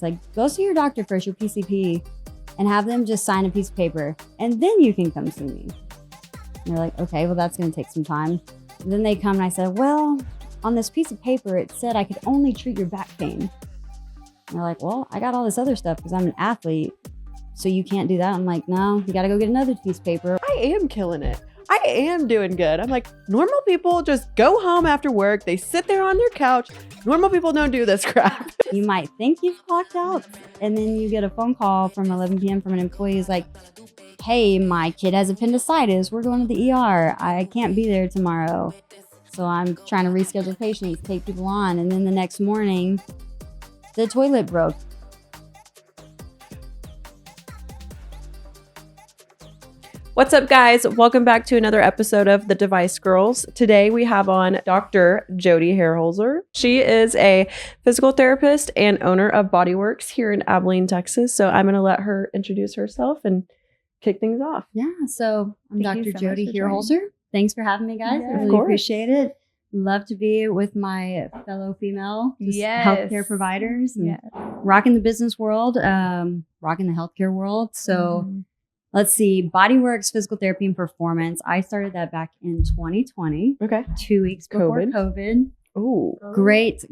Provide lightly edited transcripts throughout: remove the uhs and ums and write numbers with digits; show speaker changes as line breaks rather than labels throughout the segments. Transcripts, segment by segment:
It's like, go see your doctor first, your PCP, and have them just sign a piece of paper, and then you can come see me. And they're like, okay, well, that's going to take some time. And then they come and I said, well, on this piece of paper, it said I could only treat your back pain. And they're like, well, I got all this other stuff because I'm an athlete, so you can't do that. I'm like, no, you got to go get another piece of paper.
I am killing it. I am doing good. I'm like, normal people just go home after work. They sit there on their couch. Normal people don't do this crap.
You might think you've clocked out, and then you get a phone call from 11 p.m. from an employee who's like, hey, my kid has appendicitis. We're going to the ER. I can't be there tomorrow. So I'm trying to reschedule patients, take people on. And then the next morning, the toilet broke.
What's up, guys? Welcome back to another episode of The Device Girls. Today we have on Dr. Jodi Hierholzer. She is a physical therapist and owner of Bodyworks here in Abilene, Texas. So I'm going to let her introduce herself and kick things off.
Yeah, so I'm
Thank you
Dr.
so much
Jodi
for
Hierholzer. Thanks for having me, guys.
Yeah,
I
of
really
course.
appreciate it. Love to be with my fellow female
Yes.
healthcare providers and rocking the business world, rocking the healthcare world. So let's see, Bodyworks Physical Therapy and Performance. I started that back in 2020,
Okay.
2 weeks before COVID.
Ooh.
Great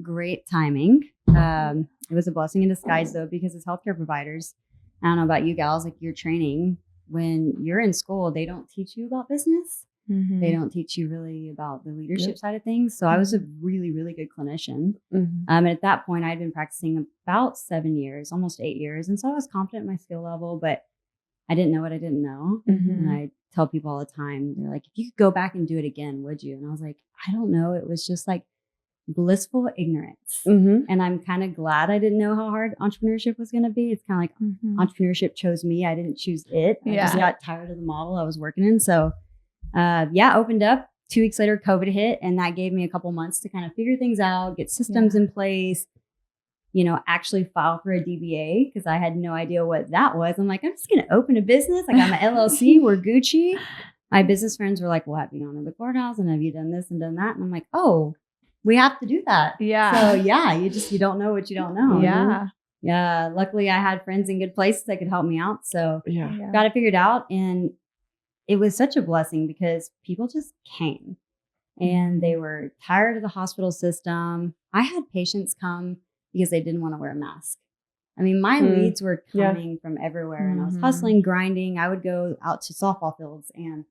timing. It was a blessing in disguise, though, because as healthcare providers, I don't know about you gals, like your training, when you're in school, they don't teach you about business. They don't teach you really about the leadership side of things. So I was a really, really good clinician. And at that point, I'd been practicing about 7 years, almost 8 years. And so I was confident in my skill level, but I didn't know what I didn't know. And I tell people all the time, they're like, if you could go back and do it again, would you? And I was like, I don't know. It was just like blissful ignorance. And I'm kind of glad I didn't know how hard entrepreneurship was going to be. It's kind of like entrepreneurship chose me. I didn't choose it. I just got tired of the model I was working in. So opened up. 2 weeks later, COVID hit, and that gave me a couple months to kind of figure things out, get systems in place, actually file for a DBA because I had no idea what that was. I'm like, I'm just going to open a business. I got my LLC. We're Gucci. My business friends were like, well, have you gone to the courthouse and have you done this and done that? And I'm like, oh, we have to do that.
Yeah.
So you don't know what you don't know.
Yeah.
Yeah. Luckily, I had friends in good places that could help me out. So
Yeah.
got it figured out. And it was such a blessing because people just came and they were tired of the hospital system. I had patients come because they didn't want to wear a mask. I mean, my leads were coming from everywhere and I was hustling, grinding. I would go out to softball fields and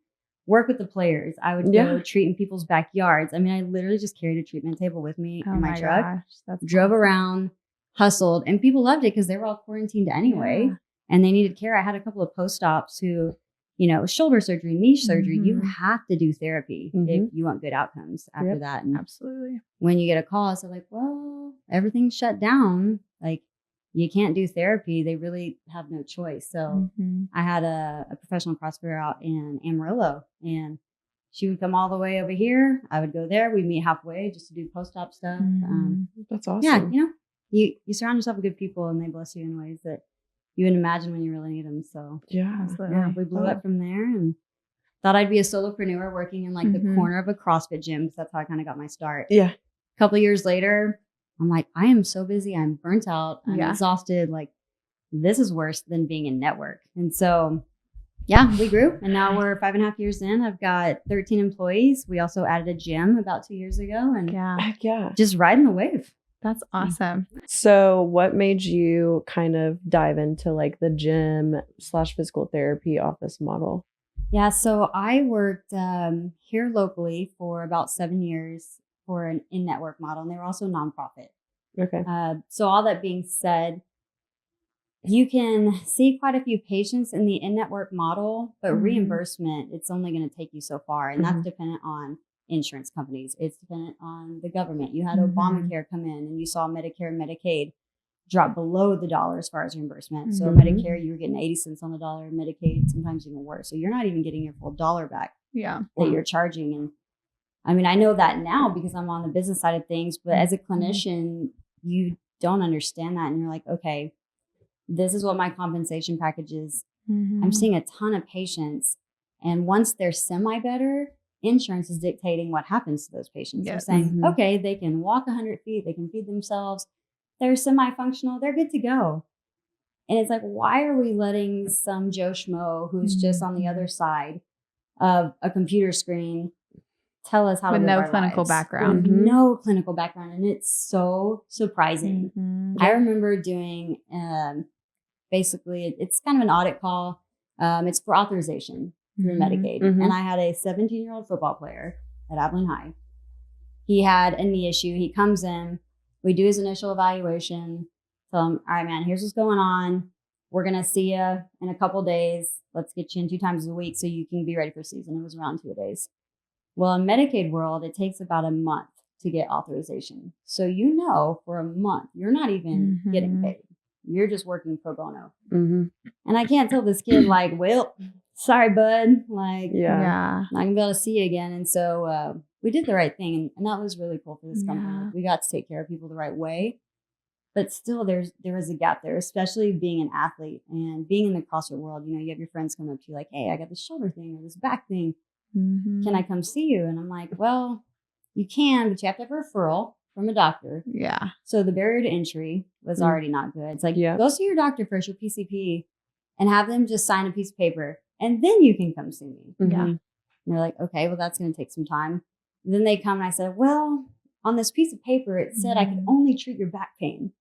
work with the players. I would go treat in people's backyards. I mean, I literally just carried a treatment table with me in my truck, drove around, hustled, and people loved it because they were all quarantined anyway and they needed care. I had a couple of post-ops who, shoulder surgery, knee surgery, you have to do therapy if you want good outcomes after that. And
absolutely.
when you get a call, it's like, well, everything's shut down. Like, you can't do therapy. They really have no choice. So I had a professional CrossFitter out in Amarillo, and she would come all the way over here. I would go there. We'd meet halfway just to do post-op stuff.
That's awesome.
Yeah, you surround yourself with good people, and they bless you in ways that you wouldn't imagine when you really need them. So we blew up from there and thought I'd be a solopreneur working in like the corner of a CrossFit gym because that's how I kind of got my start.
Yeah.
A couple of years later, I'm like, I am so busy. I'm burnt out. I'm exhausted. Like, this is worse than being in network. And so, we grew. And now we're 5.5 years in. I've got 13 employees. We also added a gym about 2 years ago. And
Heck yeah.
just riding the wave.
That's awesome.
So what made you kind of dive into like the gym / physical therapy office model?
Yeah. So I worked here locally for about 7 years for an in-network model, and they were also nonprofit.
Okay.
So all that being said, you can see quite a few patients in the in-network model, but reimbursement, it's only going to take you so far. And that's dependent on insurance companies. It's dependent on the government. You had Obamacare come in and you saw Medicare and Medicaid drop below the dollar as far as reimbursement. So Medicare, you were getting 80 cents on the dollar, Medicaid, sometimes even worse. So you're not even getting your full dollar back that you're charging. And I mean, I know that now because I'm on the business side of things, but as a clinician, you don't understand that. And you're like, okay, this is what my compensation package is. I'm seeing a ton of patients. And once they're semi better, insurance is dictating what happens to those patients. They're saying, okay, they can walk 100 feet, they can feed themselves, they're semi-functional, they're good to go. And it's like, why are we letting some Joe Schmo who's just on the other side of a computer screen tell us how to live
no
our
clinical
lives
background.
with no clinical background? And it's so surprising. I remember doing basically, it's kind of an audit call. It's for authorization through Medicaid. And I had a 17-year-old football player at Abilene High. He had a knee issue. He comes in, we do his initial evaluation, tell him, all right, man, here's what's going on. We're going to see you in a couple days. Let's get you in 2 times a week so you can be ready for season. It was around 2 days. Well, in Medicaid world, it takes about a month to get authorization. So, for a month, you're not even getting paid. You're just working pro bono. And I can't tell this kid like, well, sorry, bud. Like, not going to be able to see you again. And so we did the right thing. And that was really cool for this company. Like, we got to take care of people the right way. But still, there is a gap there, especially being an athlete and being in the CrossFit world. You have your friends come up to you like, hey, I got this shoulder thing or this back thing. Can I come see you? And I'm like, well, you can, but you have to have a referral from a doctor.
Yeah.
So the barrier to entry was already not good. It's like, go see your doctor first, your PCP, and have them just sign a piece of paper, and then you can come see me.
Yeah.
And they're like, okay, well, that's going to take some time. And then they come and I said, well, on this piece of paper, it said I could only treat your back pain.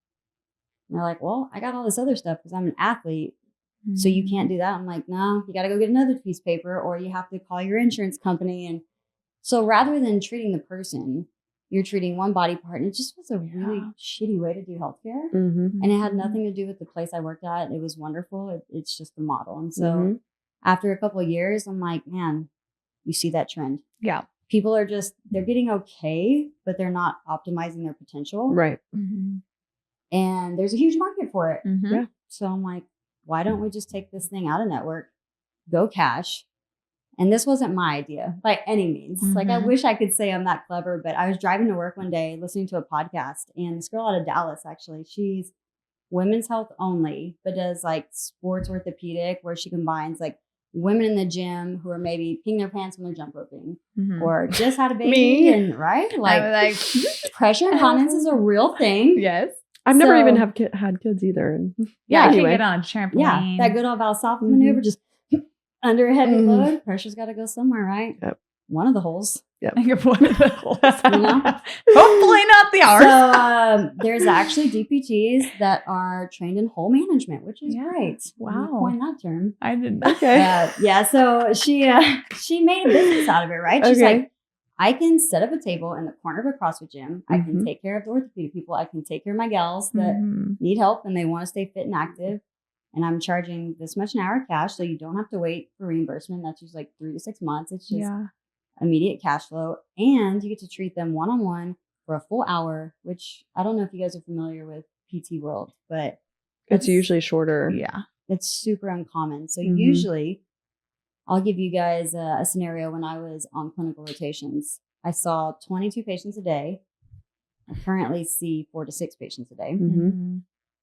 And they're like, well, I got all this other stuff because I'm an athlete. So you can't do that. I'm like, no, you got to go get another piece of paper, or you have to call your insurance company. And so rather than treating the person, you're treating one body part. And it just was a really shitty way to do healthcare. And it had nothing to do with the place I worked at. It was wonderful. It's just the model. And so after a couple of years, I'm like, man, you see that trend.
Yeah.
People are they're getting okay, but they're not optimizing their potential.
Right.
And there's a huge market for it.
Yeah.
So I'm like, why don't we just take this thing out of network, go cash? And this wasn't my idea by any means. Like, I wish I could say I'm that clever, but I was driving to work one day listening to a podcast, and this girl out of Dallas, actually, she's women's health only, but does like sports orthopedic, where she combines like women in the gym who are maybe peeing their pants when they're jump roping or just had a baby. And like pressure incontinence is a real thing.
Yes.
I've never even had kids either. And
I
anyway,
can get on a trampoline.
Yeah, that good old Valsalva maneuver, just under a heavy load. Pressure's got to go somewhere, right?
Yep.
One of the holes.
Yep.
One of the holes. Hopefully not the ours.
So there's actually DPTs that are trained in hole management, which is great.
Wow.
Coin that term.
I didn't know.
Okay.
So she made a business out of it, right? She's like, I can set up a table in the corner of a CrossFit gym. I can take care of the orthopedic people. I can take care of my gals that need help and they want to stay fit and active. And I'm charging this much an hour cash, so you don't have to wait for reimbursement. That's usually like 3 to 6 months. It's just immediate cash flow. And you get to treat them one-on-one for a full hour, which I don't know if you guys are familiar with PT world, but
it's usually shorter.
Yeah.
It's super uncommon. So usually I'll give you guys a scenario. When I was on clinical rotations, I saw 22 patients a day. I currently see 4 to 6 patients a day.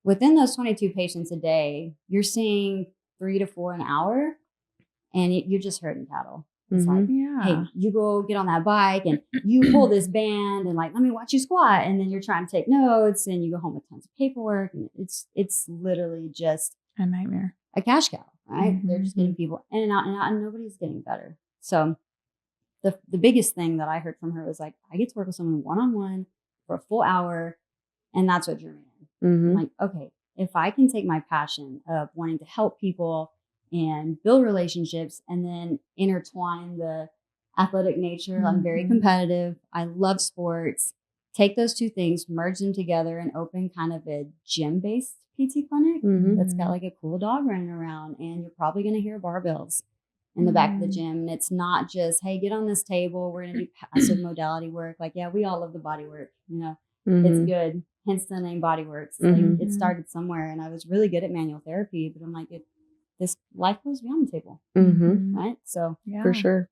Within those 22 patients a day, you're seeing 3 to 4 an hour, and you're just herding cattle. It's like, hey, you go get on that bike and you pull this band and like, let me watch you squat. And then you're trying to take notes and you go home with tons of paperwork. And it's literally just
a nightmare.
A cash cow, right? They're just getting people in and out and nobody's getting better. So the biggest thing that I heard from her was like, I get to work with someone one-on-one for a full hour, and that's what drew me in. I'm like, okay, if I can take my passion of wanting to help people and build relationships and then intertwine the athletic nature, I'm very competitive, I love sports, take those two things, merge them together, and open kind of a gym-based PT clinic that's got like a cool dog running around, and you're probably going to hear barbells in the back of the gym. And it's not just, hey, get on this table, we're going to do passive modality work. Like, yeah, we all love the body work, it's good. Hence the name Bodyworks. Like, it started somewhere, and I was really good at manual therapy, but I'm like, this life goes beyond the table, right? So
for sure.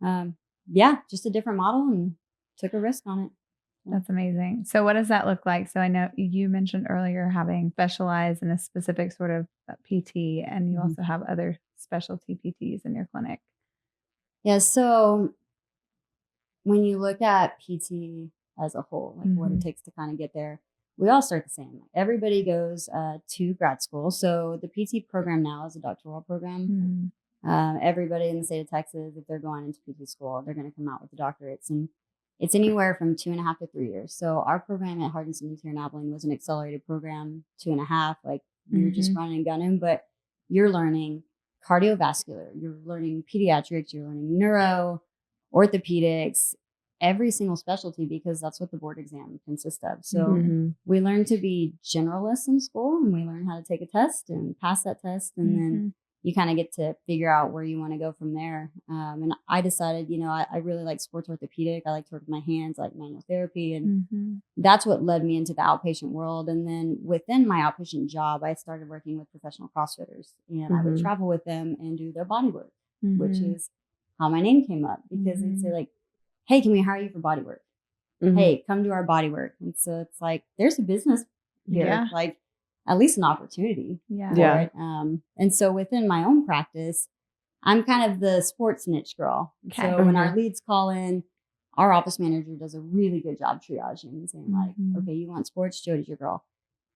Just a different model, and took a risk on it.
That's amazing. So what does that look like? So I know you mentioned earlier having specialized in a specific sort of PT, and you also have other specialty PTs in your clinic.
Yeah. So when you look at PT as a whole, like what it takes to kind of get there, we all start the same. Everybody goes to grad school. So the PT program now is a doctoral program. Everybody in the state of Texas, if they're going into PT school, they're going to come out with the doctorates, and it's anywhere from 2.5 to 3 years. So our program at Hardin Cemetery in Abilene was an accelerated program, 2.5. Like you're just running and gunning, but you're learning cardiovascular, you're learning pediatrics, you're learning neuro, orthopedics, every single specialty, because that's what the board exam consists of. So we learn to be generalists in school, and we learn how to take a test and pass that test, and then you kind of get to figure out where you want to go from there. And I decided, I really like sports orthopedic. I like to work with my hands, I like manual therapy. And that's what led me into the outpatient world. And then within my outpatient job, I started working with professional CrossFitters, and I would travel with them and do their body work, which is how my name came up, because they'd say like, hey, can we hire you for body work? Hey, come do our body work. And so it's like, there's a business here, like at least an opportunity for it. And so within my own practice, I'm kind of the sports niche girl. Okay. So when our leads call in, our office manager does a really good job triaging and saying like, okay, you want sports, Jodi's your girl.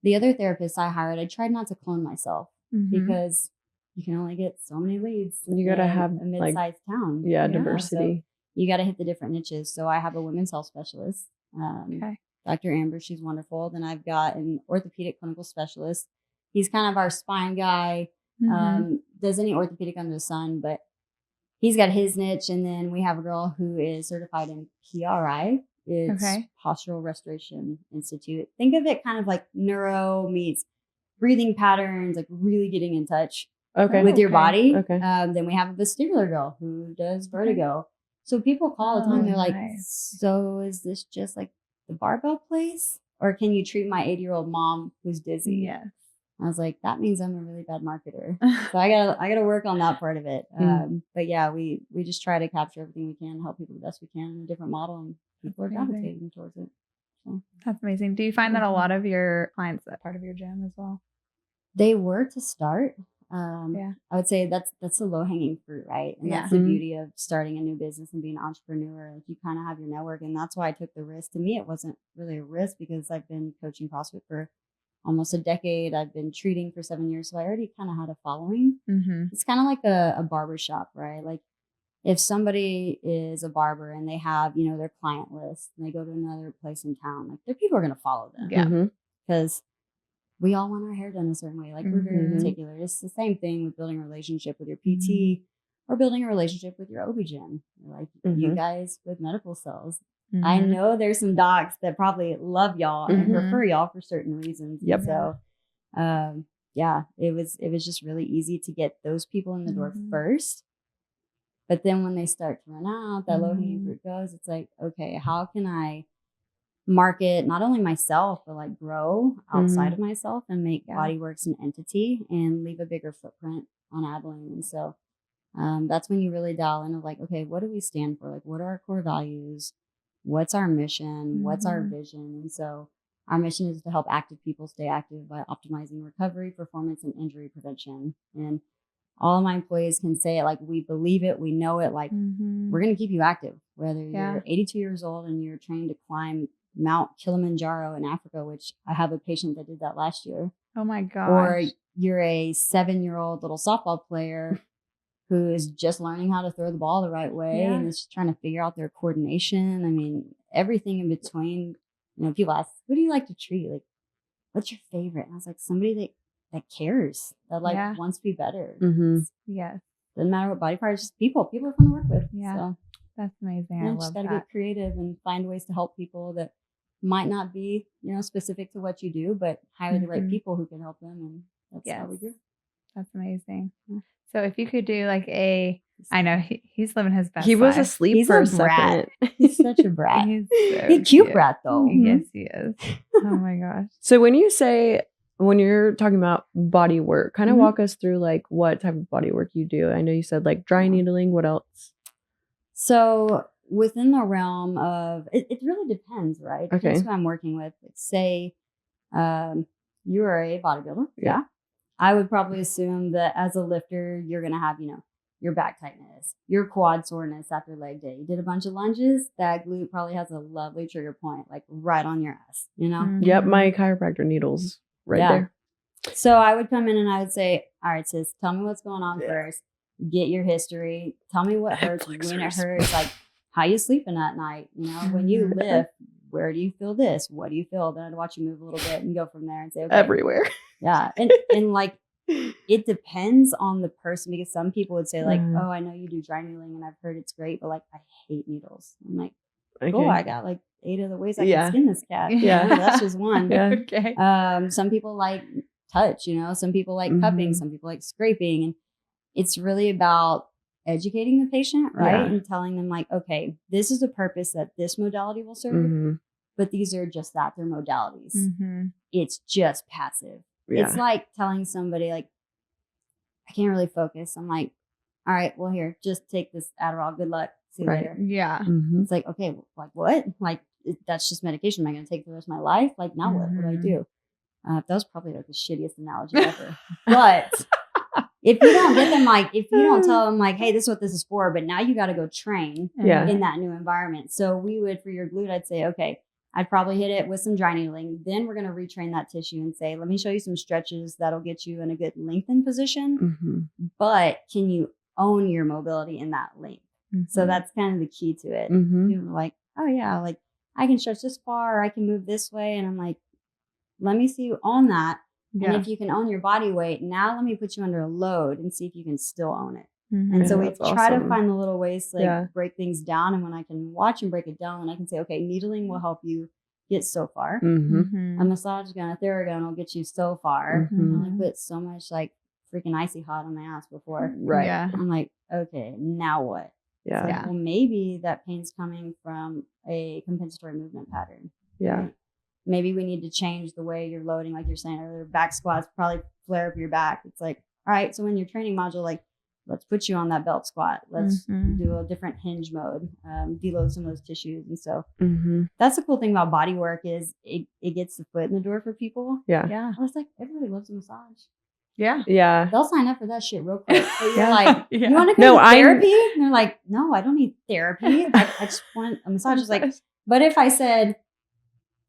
The other therapists I hired, I tried not to clone myself because you can only get so many leads.
You got to have
a mid-sized town.
Diversity.
So you got to hit the different niches. So I have a women's health specialist. Dr. Amber, she's wonderful. Then I've got an orthopedic clinical specialist. He's kind of our spine guy. Does any orthopedic under the sun, but he's got his niche. And then we have a girl who is certified in PRI. It's Postural Restoration Institute. Think of it kind of like neuro meets breathing patterns, like really getting in touch with your body. Then we have a vestibular girl who does vertigo. So people call all the time. They're like, so is this just like the barbell place? Or can you treat my 80-year-old mom who's dizzy? Yes. I was like, that means I'm a really bad marketer. So I gotta work on that part of it. But yeah, we just try to capture everything we can, help people the best we can in a different model, and people are gravitating towards it. So
that's amazing. Do you find that a lot of your clients that part of your gym as well?
They were to start. I would say that's the low hanging fruit, right? And that's the beauty of starting a new business and being an entrepreneur. Like, you kind of have your network, and that's why I took the risk. To me, it wasn't really a risk because I've been coaching CrossFit for almost a decade. I've been treating for 7 years, so I already kind of had a following. It's kind of like a barber shop, right? Like if somebody is a barber and they have, their client list, and they go to another place in town, like their people are going to follow them, because we all want our hair done a certain way. Like we're very particular. It's the same thing with building a relationship with your PT or building a relationship with your OB-GYN. Like you guys with medical cells. I know there's some docs that probably love y'all and prefer y'all for certain reasons. Yep. So, it was just really easy to get those people in the door first. But then when they start to run out, that low hanging fruit goes, it's like, okay, how can I market not only myself, but like grow outside of myself and make Bodyworks an entity and leave a bigger footprint on Abilene. And so that's when you really dial in of like, okay, what do we stand for? Like, what are our core values? What's our mission? What's our vision? And so our mission is to help active people stay active by optimizing recovery, performance, and injury prevention. And all of my employees can say it like, we believe it, we know it, like we're going to keep you active, whether you're 82 years old and you're trained to climb Mount Kilimanjaro in Africa, which I have a patient that did that last year.
Oh my gosh.
Or you're a 7-year-old little softball player who is just learning how to throw the ball the right way and is trying to figure out their coordination. I mean, everything in between. People ask, who do you like to treat? Like, what's your favorite? And I was like, somebody that cares, that wants to be better.
Yes.
Doesn't matter what body part, it's just people. People are fun to work with.
Yeah. So that's amazing.
I love just gotta get creative and find ways to help people that might not be, specific to what you do, but hire the right people who can help them. And that's how we do.
That's amazing. So if you could do like I know he's living his best
life. He was
life.
asleep
He's
for
a brat. He's such a brat. He's a cute brat though.
Yes, he is. Oh my gosh.
So when you're talking about body work, kind of walk us through like what type of body work you do. I know you said like dry needling. What else?
So within the realm of, it really depends, right? Depends who I'm working with. Say you are a bodybuilder. Yeah. I would probably assume that as a lifter, you're going to have, your your back tightness, your quad soreness after leg day. You did a bunch of lunges, that glute probably has a lovely trigger point, like right on your ass, you know?
Mhm.
Yep, my chiropractor needles right there.
So I would come in and I would say, all right, sis, tell me what's going on
Yeah.
first. Get your history. Tell me what hurts,
Netflix
when it
first.
hurts, like how you sleeping at night. You know, when you
Mhm.
lift, where do you feel this? What do you feel? Then I'd watch you move a little bit and go from there and say, okay.
Everywhere.
Yeah. And like, it depends on the person, because some people would say like,
Mhm.
oh, I know you do dry needling and I've heard it's great, but like, I hate needles. I'm like,
Okay.
cool, I got like 8 other ways I
Yeah.
can skin this cat.
Yeah.
You know, that's just one.
Yeah.
Okay.
Some people like touch, you know, some people like cupping,
Mhm.
some people like scraping. And it's really about educating the patient, right?
Yeah.
And telling them like, okay, this is the purpose that this modality will serve,
Mhm.
but these are just that, they're modalities.
Mhm.
It's just passive.
Yeah.
It's like telling somebody like, I can't really focus. I'm like, all right, well here, just take this Adderall. Good luck. See you
Right.
later.
Yeah.
Mhm.
It's like, okay, like what? Like that's just medication. Am I going to take for the rest of my life? Like now what do I
Mhm.
do? That was probably like the shittiest analogy ever. But if you don't get them, like, if you don't tell them like, hey, this is what this is for, but now you got to go train
Yeah.
in that new environment. So we would, for your glute, I'd say, okay, I'd probably hit it with some dry needling. Then we're going to retrain that tissue and say, let me show you some stretches that'll get you in a good lengthened position.
Mhm.
But can you own your mobility in that length? So
Mhm.
that's kind of the key to it.
Mhm.
People are like, oh yeah, like I can stretch this far, or I can move this way. And I'm like, let me see you own that.
Yeah.
And if you can own your body weight, now let me put you under a load and see if you can still own it.
Mhm.
And so
Yeah,
we
that's
try to
awesome.
find the little ways to like
Yeah.
break things down. And when I can watch and break it down, and I can say, okay, needling will help you get so far.
Mhm.
Mhm.
A massage gun, a Theragun will get you so far.
Mhm.
And I put so much like freaking icy hot on my ass before.
Right.
Yeah.
I'm like, okay, now what? It's
Yeah.
like,
Yeah.
well, maybe that pain's coming from a compensatory movement pattern.
Yeah.
Right? Maybe we need to change the way you're loading, like you're saying earlier. Back squats probably flare up your back. It's like, all right, so when your training module, like, let's put you on that belt squat. Let's
Mhm.
do a different hinge mode, deload some of those tissues. And so
Mhm.
that's the cool thing about body work is it gets the foot in the door for people.
Yeah.
Yeah.
I was like, everybody loves a massage.
Yeah.
Yeah.
They'll sign up for that shit real quick. But you're
Yeah.
like,
Yeah.
you want to come
No,
to
I'm-
therapy? And they're like, no, I don't need therapy. I just want a massage. It's like, but if I said,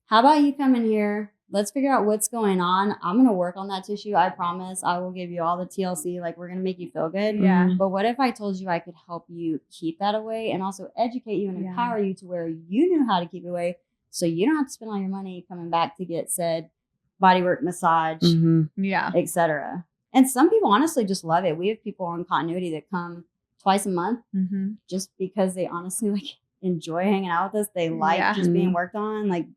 how about you come in here? Let's figure out what's going on. I'm going to work on that tissue. I promise I will give you all the TLC. Like, we're going to make you feel good.
Yeah.
But what if I told you I could help you keep that away and also educate you and
Yeah.
empower you to where you knew how to keep it away, so you don't have to spend all your money coming back to get said bodywork, massage,
Mhm.
Yeah.
etc. And some people honestly just love it. We have people on continuity that come twice a month
Mm-hmm.
just because they honestly like enjoy hanging out with us. They like
Yeah.
just being worked on. Like,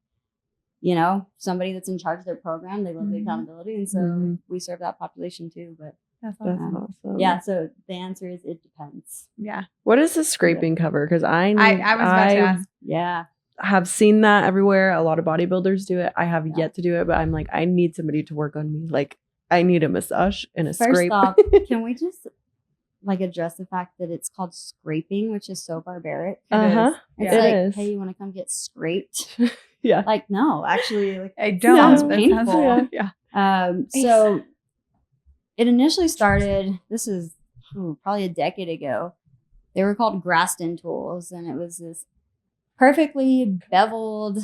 you know, somebody that's in charge of their program, they love the
Mhm.
accountability. And so
Mhm.
we serve that population too. But
That's
That's
awesome.
awesome.
yeah, so the answer is it depends.
Yeah.
What is the scraping cover? Because I
I was about to ask.
Yeah.
have seen that everywhere. A lot of bodybuilders do it. I have
Yeah.
yet to do it, but I'm like, I need somebody to work on me. Like, I need a massage and a
First
scrape.
off, can we just like address the fact that it's called scraping, which is so barbaric?
Uh-huh.
It's
Yeah.
It
like,
is.
hey, you want to come get scraped?
Yeah.
Like, no, actually, like,
I
it
don't.
sounds
That
painful.
sounds- yeah.
So it initially started, this is probably a decade ago. They were called Graston tools, and it was this perfectly beveled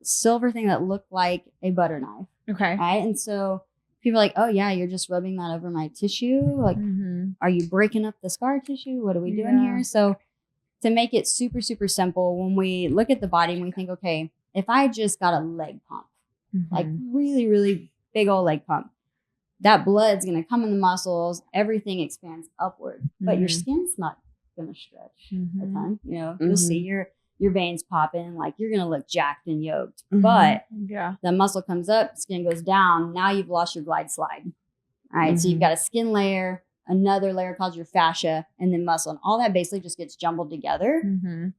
silver thing that looked like a butter knife,
Okay.
right? And so people are like, oh yeah, you're just rubbing that over my tissue. Like,
Mm-hmm.
are you breaking up the scar tissue? What are we doing
Yeah.
here? So to make it super, super simple, when we look at the body and we think, okay, if I just got a leg pump, like really, really big old leg pump, that blood's going to come in the muscles, everything expands upward, but your
Mhm.
skin's not going to stretch a
Mhm.
ton. You know, you'll see your veins popping, like you're going to look jacked and yoked,
Mhm.
but
Yeah.
the muscle comes up, skin goes down. Now you've lost your glide slide. All right. So you've
Mhm.
got a skin layer, another layer called your fascia, and then muscle. And all that basically just gets jumbled together.
Mm-hmm.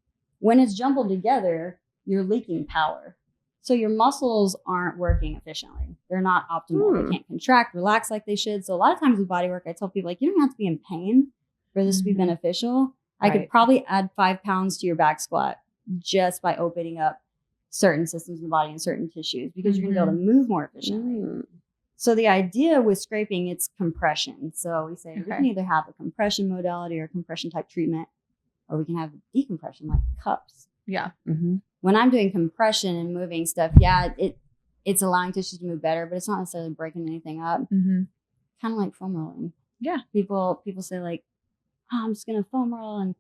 When it's jumbled together, you're leaking power. So your muscles aren't working efficiently. They're not optimal. They can't contract, relax like they should. So a lot of times with body work, I tell people, like, you don't have to be in pain for this to be
Mhm.
beneficial. I could
Right.
probably add 5 pounds to your back squat just by opening up certain systems in the body and certain tissues, because you're going to be able to move more efficiently.
Mm.
So the idea with scraping, it's compression. So we say we
Okay.
can either have a compression modality or a compression type treatment, or we can have decompression like cups.
Yeah.
Mm-hmm.
When I'm doing compression and moving stuff, it's allowing tissues to move better, but it's not necessarily breaking anything up.
Mm-hmm.
Kind of like foam rolling.
Yeah.
People say like, oh, I'm just gonna foam roll and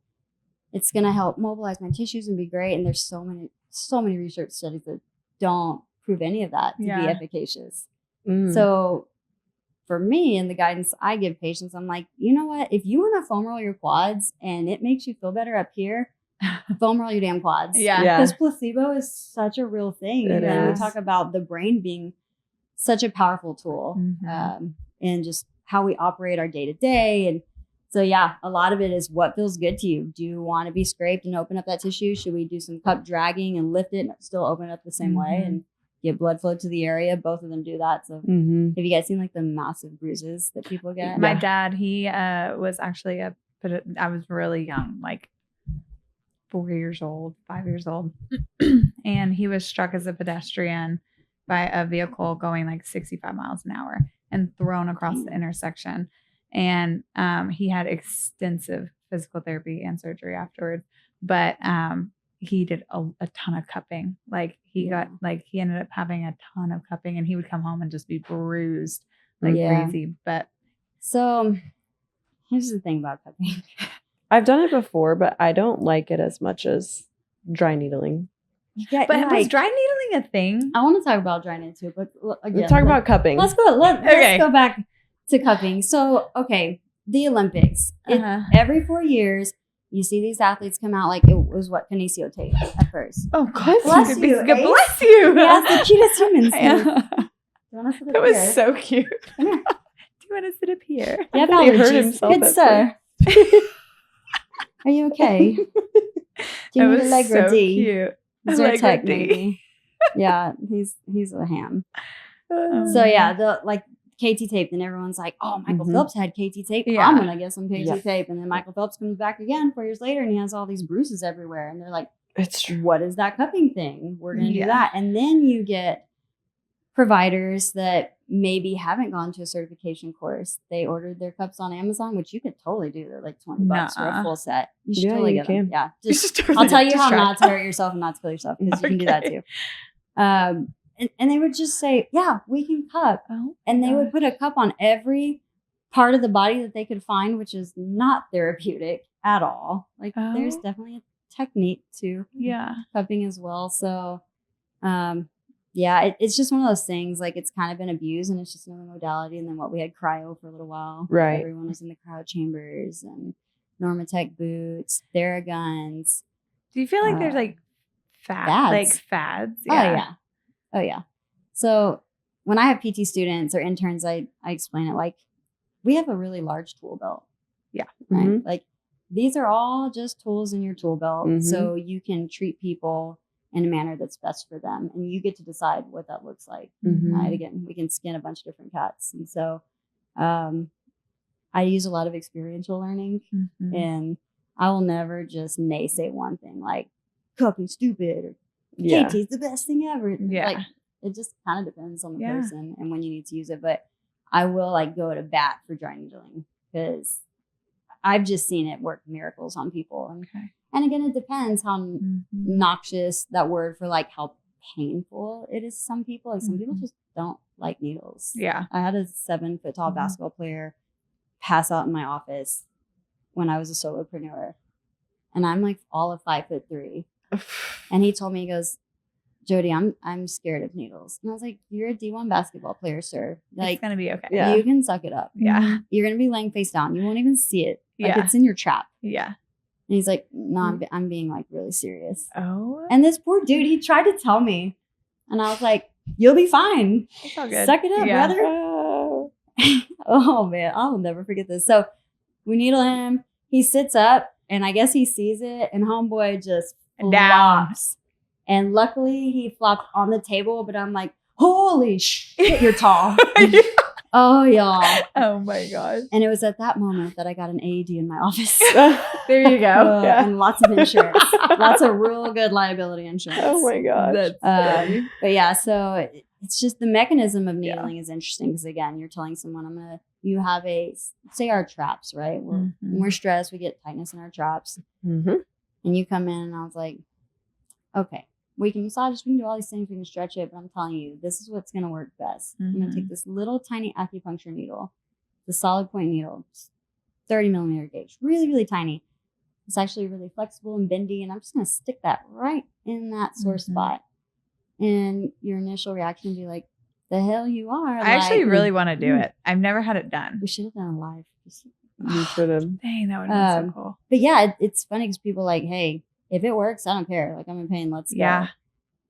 it's gonna help mobilize my tissues and be great. And there's so many research studies that don't prove any of that to be efficacious.
Mm.
So for me and the guidance I give patients, I'm like, you know what? If you want to foam roll your quads and it makes you feel better up here, foam roll your damn quads.
Yeah.
Because placebo is such a real thing.
It
And we
is.
talk about the brain being such a powerful tool and just how we operate our day to day. And so, yeah, a lot of it is what feels good to you. Do you want to be scraped and open up that tissue? Should we do some cup dragging and lift it and still open it up the same way and get blood flow to the area? Both of them do that. So
Mm-hmm.
have you guys seen like the massive bruises that people get?
My dad, he was actually I was really young, like 4 years old, 5 years old. And he was struck as a pedestrian by a vehicle going like 65 miles an hour and thrown across the intersection. And he had extensive physical therapy and surgery afterwards. But he did a ton of cupping. Like he ended up having a ton of cupping, and he would come home and just be bruised like crazy. But
so here's the thing about cupping.
I've done it before, but I don't like it as much as dry needling.
Yeah,
but was dry needling a thing?
I want to talk about dry needling too, but again,
Let's talk about cupping.
Let's go back to cupping. So, okay, the Olympics. Every 4 years, you see these athletes come out like it was what kinesio tape at first.
Oh God,
bless you.
God bless you.
He has the cutest humans.
That was so cute. Do you want to sit up here?
Yeah,
he hurt himself.
Good sir. Are you okay? Do you need a Allegra
so
D?
Cute.
Zyrtec, maybe. Yeah, he's a ham. So yeah, the like KT tape, and everyone's like, "Oh, Michael Phelps had KT tape. I'm gonna get some KT tape." And then Michael Phelps comes back again 4 years later, and he has all these bruises everywhere. And they're like,
"It's true.
What is that cupping thing? We're gonna do that." And then you get providers that maybe haven't gone to a certification course. They ordered their cups on Amazon, which you could totally do. They're like $20 for a full set. You should totally get them. Yeah, I'll tell you how not to hurt yourself and not to kill yourself, because you can do that too. And they would just say, yeah, we can cup. And they would put a cup on every part of the body that they could find, which is not therapeutic at all. Like there's definitely a technique to cupping as well. So it's just one of those things, like it's kind of been abused and it's just another modality. And then we had cryo for a little while.
Right.
Everyone was in the cryo chambers and Normatec boots, Theraguns.
Do you feel like there's like fads? Yeah.
Oh yeah. So when I have PT students or interns, I explain it like we have a really large tool belt.
Yeah.
Right.
Mm-hmm.
Like these are all just tools in your tool belt.
Mm-hmm.
So you can treat people in a manner that's best for them. And you get to decide what that looks like.
Mm-hmm.
Right. Again, we can skin a bunch of different cats. And so I use a lot of experiential learning, and I will never just naysay one thing like cupping stupid or KT's the best thing ever.
Yeah.
Like it just kind of depends on the person and when you need to use it. But I will like go to bat for dry needling because I've just seen it work miracles on people. And again, it depends how noxious that word for like how painful it is to some people. Like some people just don't like needles.
Yeah.
I had a 7-foot tall basketball player pass out in my office when I was a solopreneur. And I'm like all of 5'3". And he told me, he goes, Jodi, I'm scared of needles. And I was like, you're a D1 basketball player, sir. Like,
it's going to be okay.
Yeah.
You can suck it up.
Yeah.
You're going to be laying face down. You won't even see it. Like
Yeah.
it's in your trap.
Yeah.
And he's like, no, I'm being like really serious.
Oh.
And this poor dude, he tried to tell me. And I was like, you'll be fine.
It's all good.
Suck it up,
Yeah.
brother. Oh man, I'll never forget this. So we needle him. He sits up and I guess he sees it and homeboy just flops. And luckily he flopped on the table, but I'm like, holy shit, you're tall. Oh, y'all.
Oh my gosh.
And it was at that moment that I got an AED in my office.
There you go.
And lots of insurance. Lots of real good liability insurance.
Oh my gosh.
That's funny.
But yeah, so it's just the mechanism of needling is interesting because again, you're telling someone you have say our traps, right? When we're stressed, we get tightness in our traps.
Mm-hmm.
And you come in and I was like, okay, we can massage, we can do all these things, we can stretch it, but I'm telling you, this is what's going to work best. I'm going to take this little tiny acupuncture needle, the solid point needle, 30 millimeter gauge, really, really tiny. It's actually really flexible and bendy. And I'm just going to stick that right in that sore spot. And your initial reaction would be like, the hell you are.
I actually really want to do it. I've never had it done.
We should have done it live.
You should have.
Dang, that would have been so cool.
But yeah, it's funny because people are like, hey, if it works, I don't care. Like, I'm in pain. Let's go.
Yeah.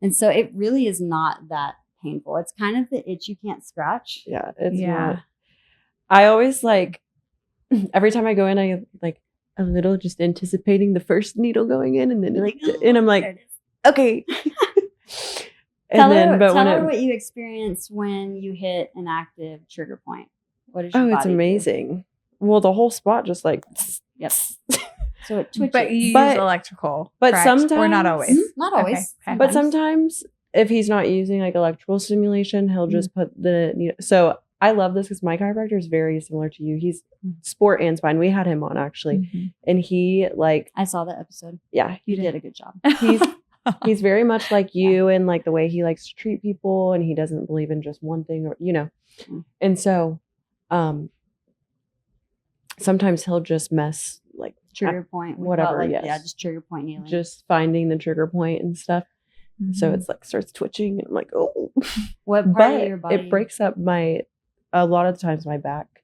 And so it really is not that painful. It's kind of the itch you can't scratch.
Yeah, it's not. I always like, every time I go in, I like a little just anticipating the first needle going in, and then like, and I'm like, okay.
Tell her what you experienced when you hit an active trigger point. What is your body
it's amazing. Do? Well, the whole spot just like,
yes. So it twitches.
But you use electrical,
but
correct?
Sometimes,
or not always.
Not always.
Okay.
But sometimes if he's not using like electrical stimulation, he'll just put the needle. So I love this because my chiropractor is very similar to you. He's sport and spine. We had him on actually, and he like,
I saw that episode.
Yeah,
you did a good job.
He's very much like you, and like the way he likes to treat people, and he doesn't believe in just one thing, or and so sometimes he'll just mess like
trigger point,
whatever.
Just trigger point needling,
just finding the trigger point and stuff. So it's like starts twitching, and I'm like, oh,
what part of your body?
It breaks up a lot of the times my back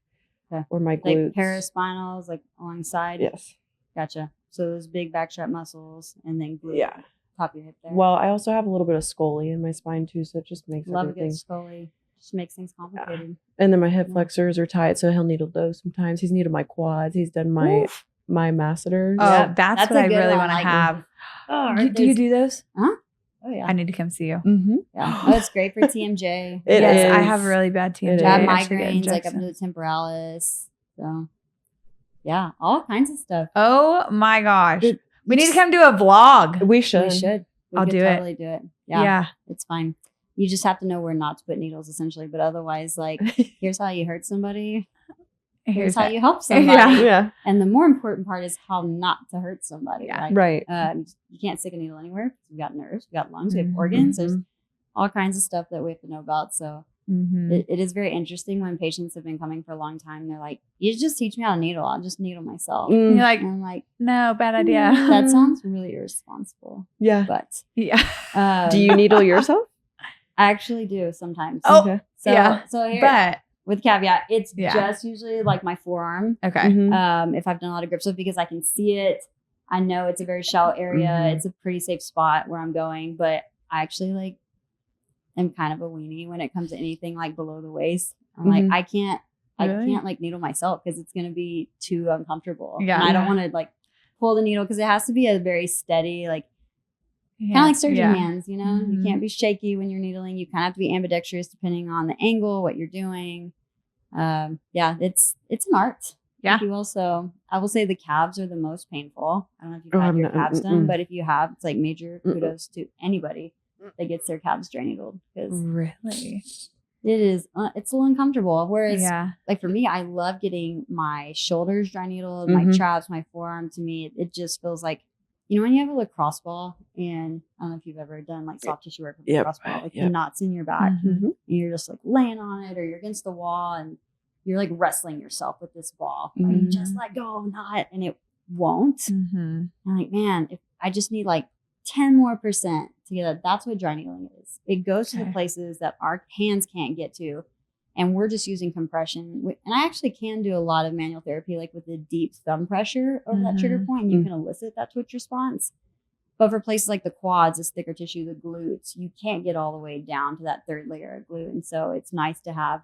or my glutes,
like paraspinals, like alongside.
Yes,
gotcha. So those big backstrap muscles, and then glute.
Yeah.
Top of your hip there.
Well, I also have a little bit of scoliosis in my spine too, so it just makes everything.
Scoliosis. Just makes things complicated.
Yeah. And then my hip flexors are tight, so he'll needle those sometimes. He's needled my quads. He's done my masseter.
Oh, that's what I really want to have. Do you do those?
Huh? Oh yeah.
I need to come see you.
Yeah. Oh, it's great for TMJ.
Yes, I have really bad TMJ.
I have migraines, like up to the temporalis. So yeah, all kinds of stuff.
Oh my gosh. We need to come do a vlog.
We should.
I'll
do
totally do it.
Yeah.
It's fine. You just have to know where not to put needles, essentially. But otherwise, like, here's how you hurt somebody. Here's how you help somebody.
Yeah.
And the more important part is how not to hurt somebody.
Yeah.
Right.
You can't stick a needle anywhere. We've got nerves, we've got lungs, we have organs. There's all kinds of stuff that we have to know about. So it is very interesting when patients have been coming for a long time. They're like, you just teach me how to needle. I'll just needle myself.
You're like,
and I'm like,
no, bad idea.
That sounds really irresponsible.
Yeah.
But
do you needle yourself?
I actually do sometimes.
Oh,
okay.
So here,
but
with caveat, it's just usually like my forearm.
Okay.
If I've done a lot of grip stuff, because I can see it. I know it's a very shallow area. It's a pretty safe spot where I'm going, but I actually like am kind of a weenie when it comes to anything like below the waist. I'm like, I can't like needle myself because it's going to be too uncomfortable.
Yeah.
And I don't want to like pull the needle because it has to be a very steady, like kind of like surgeon hands, you know, you can't be shaky when you're needling. You kind of have to be ambidextrous depending on the angle, what you're doing. It's an art.
Yeah.
If you will. So I will say the calves are the most painful. I don't know if you've had your calves done, but if you have, it's like major kudos to anybody that gets their calves dry needled because
really
it is it's a little uncomfortable. Whereas like for me, I love getting my shoulders dry needled, my traps, my forearm. To me, it just feels like, you know, when you have a lacrosse ball, and I don't know if you've ever done like soft tissue work with a lacrosse ball, like the knots in your back, and you're just like laying on it, or you're against the wall, and you're like wrestling yourself with this ball. Like, just let go, knot, and it won't. I'm like, man, if I just need like 10% more to get that, that's what dry needling is. It goes to the places that our hands can't get to. And we're just using compression. And I actually can do a lot of manual therapy, like with the deep thumb pressure over that trigger point, and you can elicit that twitch response. But for places like the quads, this thicker tissue, the glutes, you can't get all the way down to that third layer of glute. And so it's nice to have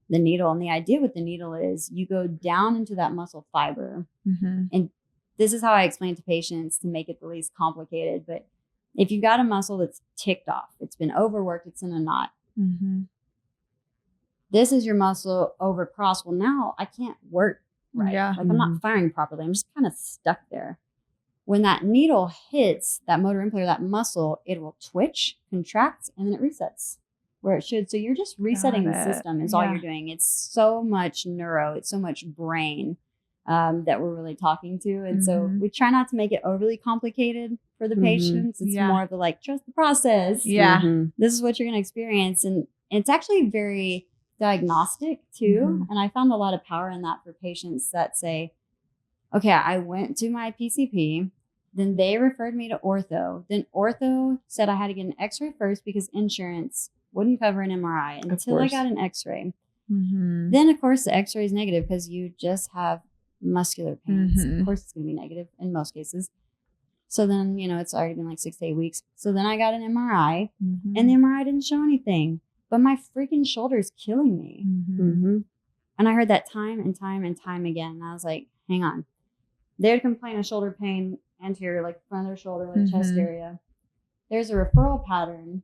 the needle. And the idea with the needle is you go down into that muscle fiber. And this is how I explain to patients to make it the least complicated. But if you've got a muscle that's ticked off, it's been overworked, it's in a knot. This is your muscle overcrossed. Well, now I can't work right. Like I'm not firing properly. I'm just kind of stuck there. When that needle hits that motor impeller, that muscle, it will twitch, contract, and then it resets. where it should. So you're just resetting the
Got it.
system is all
Yeah.
you're doing. It's so much neuro, it's so much brain that we're really talking to. And so
Mhm.
we try not to make it overly complicated for the
Mhm.
patients. It's
Yeah.
more of the like, trust the process.
Yeah.
Mhm.
This is what you're going to experience. And it's actually very diagnostic too.
Mhm.
And I found a lot of power in that for patients that say, okay, I went to my PCP, then they referred me to ortho. Then ortho said I had to get an x-ray first because insurance wouldn't cover an MRI until I
course.
got an x-ray.
Mhm.
Then, of course, the x-ray is negative because you just have muscular pains.
Mhm.
Of course, it's going to be negative in most cases. So then, it's already been like 6 to 8 weeks. So then I got an MRI,
Mhm.
and the MRI didn't show anything. But my freaking shoulder is killing me.
Mhm.
Mhm.
And I heard that time and time and time again. And I was like, hang on. They would complain of shoulder pain anterior, like front of their shoulder, like chest
Mhm.
area. There's a referral pattern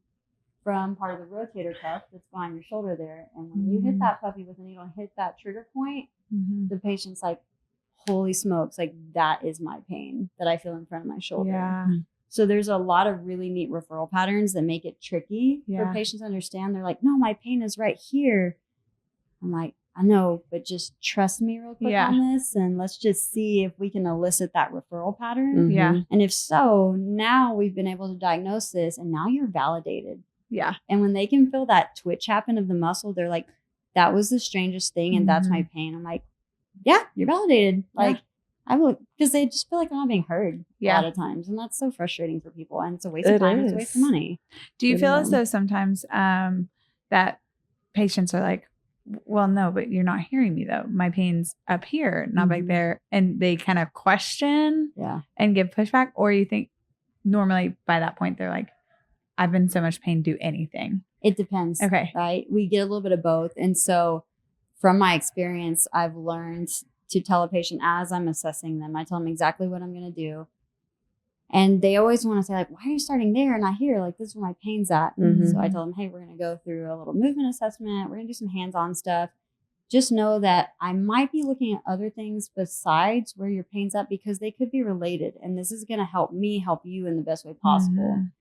from part of the rotator cuff that's behind your shoulder there. And when you hit
Mhm.
that puppy with a needle and hit that trigger point,
Mhm.
the patient's like, holy smokes, like that is my pain that I feel in front of my shoulder.
Yeah.
So there's a lot of really neat referral patterns that make it tricky for
Yeah.
patients to understand. They're like, no, my pain is right here. I'm like, I know, but just trust me real quick
Yeah.
on this. And let's just see if we can elicit that referral pattern.
Mhm.
Yeah.
And if so, now we've been able to diagnose this and now you're validated.
Yeah.
And when they can feel that twitch happen of the muscle, they're like, that was the strangest thing. And that's my pain. I'm like, yeah, you're validated. Like, I will, because they just feel like they're not being heard a lot of times. And that's so frustrating for people. And it's a waste of time. It's a waste of money.
Do you
It
feel
is.
as though sometimes that patients are like, well, no, but you're not hearing me though. My pain's up here, not back
Mhm.
there. And they kind of question
Yeah.
and give pushback? Or you think normally by that point they're like, I've been in so much pain, do anything?
It depends.
Okay.
Right. We get a little bit of both. And so from my experience, I've learned to tell a patient as I'm assessing them, I tell them exactly what I'm going to do. And they always want to say like, why are you starting there and not here? Like, this is where my pain's at.
Mhm.
So I tell them, hey, we're going to go through a little movement assessment. We're going to do some hands-on stuff. Just know that I might be looking at other things besides where your pain's at because they could be related. And this is going to help me help you in the best way possible.
Mhm.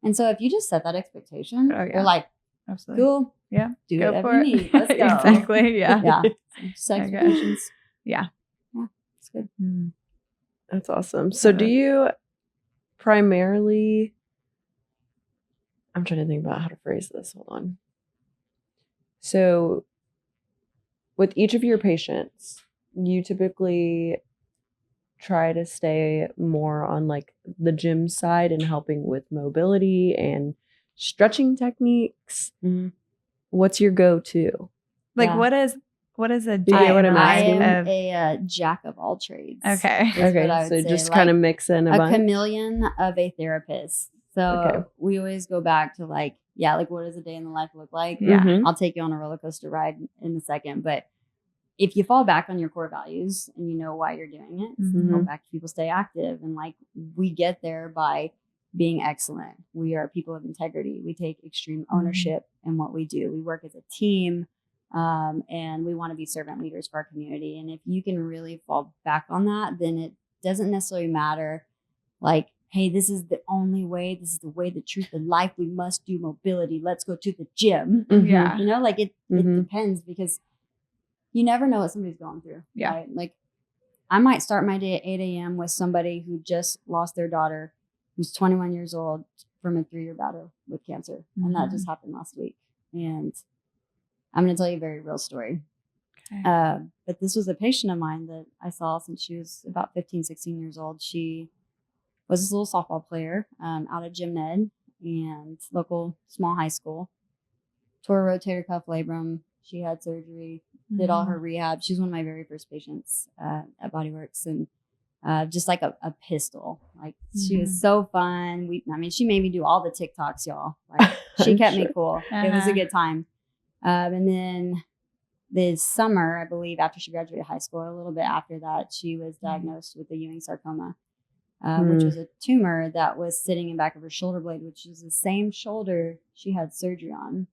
And so if you just set that expectation,
Oh, yeah.
they're like,
Absolutely.
cool.
Yeah.
Do
Go
whatever
for
you
it.
need. Let's go.
Exactly. Yeah.
Yeah. Set
Okay.
expectations.
Yeah.
Yeah. It's good.
Mm.
That's awesome. So do you primarily, I'm trying to think about how to phrase this. Hold on. So with each of your patients, you typically try to stay more on like the gym side and helping with mobility and stretching techniques.
Mm-hmm.
What's your go-to?
Like
Yeah.
what is a
Do you get what I'm
I
asking?
am a jack of all trades.
Okay.
is what I would
So
say.
just
Like,
kind of mix in a
a
bunch.
chameleon of a therapist. So
Okay.
we always go back to like, like what does a day in the life look like?
Yeah.
Mhm.
I'll take you on a roller coaster ride in a second. But if you fall back on your core values and you know why you're doing it,
Mhm.
go back to people stay active. And like we get there by being excellent. We are people of integrity. We take extreme ownership in what we do. We work as a team. And we want to be servant leaders for our community. And if you can really fall back on that, then it doesn't necessarily matter like, hey, this is the only way. This is the way, the truth, the life. We must do mobility. Let's go to the gym.
Mhm.
Yeah.
You know, like it
Mhm.
depends because you never know what somebody's going through.
Yeah.
Right? Like I might start my day at 8 a.m. with somebody who just lost their daughter who's 21 years old from a 3-year battle with cancer. And that just happened last week. And I'm going to tell you a very real story.
Okay.
But this was a patient of mine that I saw since she was about 15, 16 years old. She was this little softball player out at Gym Ned and local small high school. Tore a rotator cuff labrum. She had surgery, did all her rehab. She was one of my very first patients at Bodyworks. And just like a pistol. Like she was so fun. She made me do all the TikToks, y'all. Like she kept me cool. It was a good time. And then this summer, I believe, after she graduated high school, a little bit after that, she was diagnosed with a Ewing sarcoma, which was a tumor that was sitting in back of her shoulder blade, which is the same shoulder she had surgery on.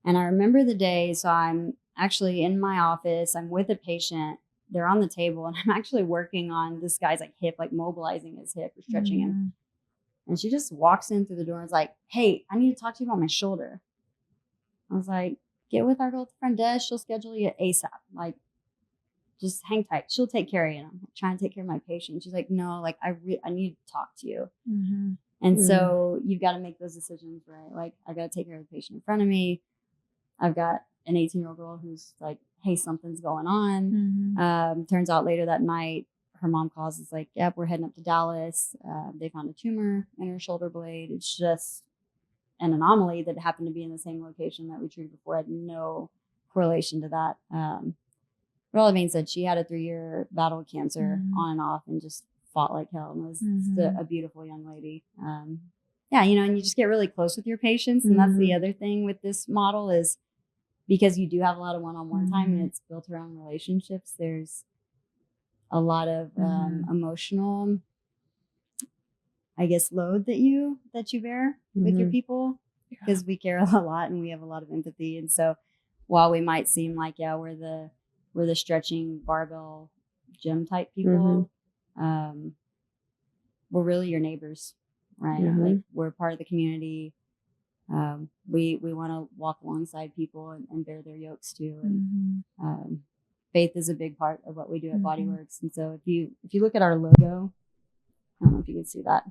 And I remember the day, so I'm actually in my office, I'm with a patient, they're on the table, and I'm actually working on this guy's like hip, like mobilizing his hip or stretching him. And she just walks in through the door and is like, hey, I need to talk to you about my shoulder. I was like, get with our girlfriend Des. She'll schedule you ASAP. Like, just hang tight. She'll take care of you. I'm trying to take care of my patient. She's like, no, like I need to talk to you.
Mm-hmm.
And so you've got to make those decisions, right? Like, I got to take care of the patient in front of me. I've got an 18-year-old girl who's like, hey, something's going on.
Mm-hmm.
Turns out later that night, her mom calls. It's like, yep, we're heading up to Dallas. They found a tumor in her shoulder blade. It's just an anomaly that happened to be in the same location that we treated before. I had no correlation to that. But all it means that she had a 3-year battle with cancer on and off and just fought like hell and was just a beautiful young lady. Yeah, you know, and you just get really close with your patients. And that's the other thing with this model is because you do have a lot of one-on-one time and it's built around relationships, there's a lot of emotional, I guess, load that you bear with your people because we care a lot and we have a lot of empathy. And so while we might seem like, yeah, we're the stretching barbell gym type people, we're really your neighbors, right? Like we're part of the community. We want to walk alongside people and bear their yokes too. And faith is a big part of what we do at Bodyworks. And so if you look at our logo, I don't know if you can see that,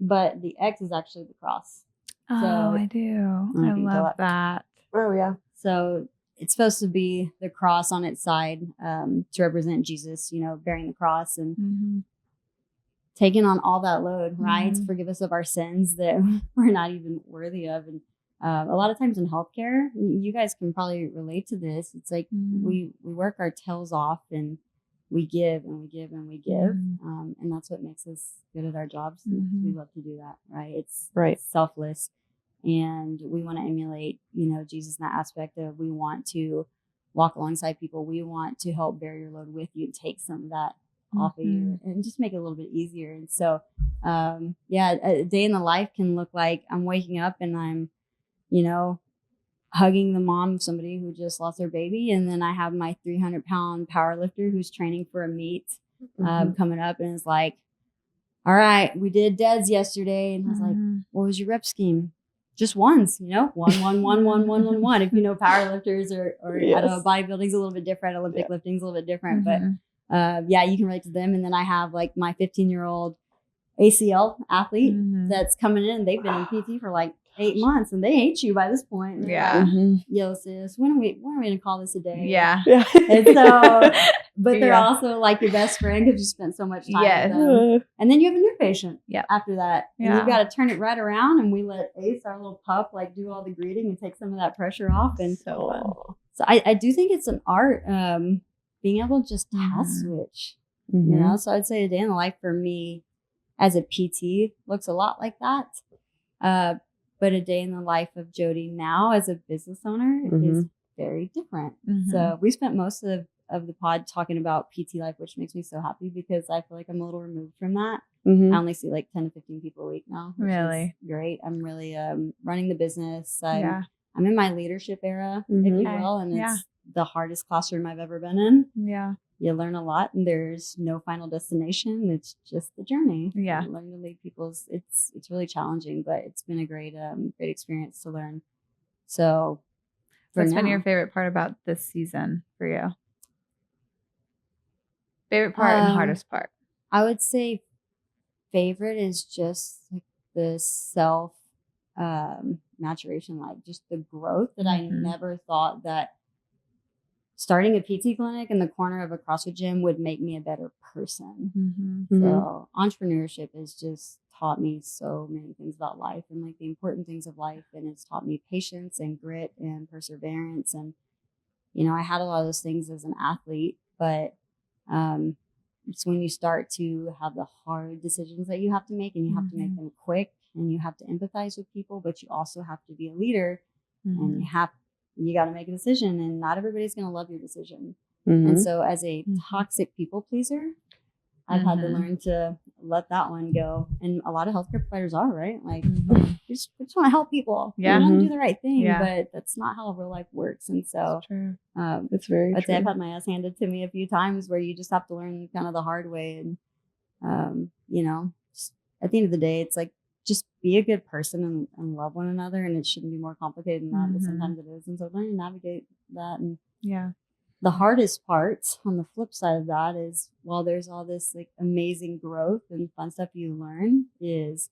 but the X is actually the cross.
Oh,
so,
I do. I love that.
Oh yeah.
So it's supposed to be the cross on its side to represent Jesus, you know, bearing the cross and taking on all that load, right? To forgive us of our sins that we're not even worthy of. And a lot of times in healthcare, you guys can probably relate to this. It's like we work our tails off and we give and we give and we give. And that's what makes us good at our jobs. We love to do that, right? It's selfless. And we want to emulate, you know, Jesus in that aspect of we want to walk alongside people. We want to help bear your load with you and take some of that off of you and just make it a little bit easier. And so, a day in the life can look like I'm waking up and I'm, you know, hugging the mom of somebody who just lost their baby. And then I have my 300-pound power lifter who's training for a meet coming up and is like, all right, we did deads yesterday. And I was like, what was your rep scheme? Just ones, you know, 1, 1, 1, 1, 1, 1, 1. If you know powerlifters or I don't know, bodybuilding's a little bit different. Olympic lifting's a little bit different, but you can relate to them. And then I have like my 15-year-old ACL athlete that's coming in. They've been in PT for like 8 months and they hate you by this point. And like, yo, sis, when are we going to call this a day?
Yeah.
And so, but they're also like your best friend because you spent so much time with them. And then you have a new patient after that. And you've got to turn it right around. And we let Ace, our little pup, like do all the greeting and take some of that pressure off. And so I do think it's an art, being able to just task switch, you know? So I'd say a day in the life for me as a PT looks a lot like that. But a day in the life of Jodi now as a business owner is very different. So we spent most of the pod talking about PT life, which makes me so happy because I feel like I'm a little removed from that. I only see like 10 to 15 people a week now, which is great. I'm really running the business. I'm in my leadership era, if you will, and it's the hardest classroom I've ever been in.
Yeah.
You learn a lot and there's no final destination. It's just the journey.
Yeah.
Learning to lead people, it's really challenging, but it's been a great experience to learn. So
what's been your favorite part about this season for you? Favorite part and hardest part? I
would say favorite is just like the self maturation, like just the growth that I never thought that starting a PT clinic in the corner of a CrossFit gym would make me a better person. So entrepreneurship has just taught me so many things about life and like the important things of life. And it's taught me patience and grit and perseverance. And, you know, I had a lot of those things as an athlete, but it's when you start to have the hard decisions that you have to make and you have to make them quick and you have to empathize with people, but you also have to be a leader and you got to make a decision and not everybody's going to love your decision. And so as a toxic people pleaser, I've had to learn to let that one go. And a lot of healthcare providers are, right? Like, we just want to help people. We want to do the right thing, but that's not how real life works. And so
it's very true.
I've had my ass handed to me a few times where you just have to learn kind of the hard way. And, you know, just at the end of the day, it's like just be a good person and love one another. And it shouldn't be more complicated than that, but
Mhm.
sometimes it is. And so learn to navigate that. And
Yeah.
the hardest part on the flip side of that is while there's all this like amazing growth and fun stuff you learn, is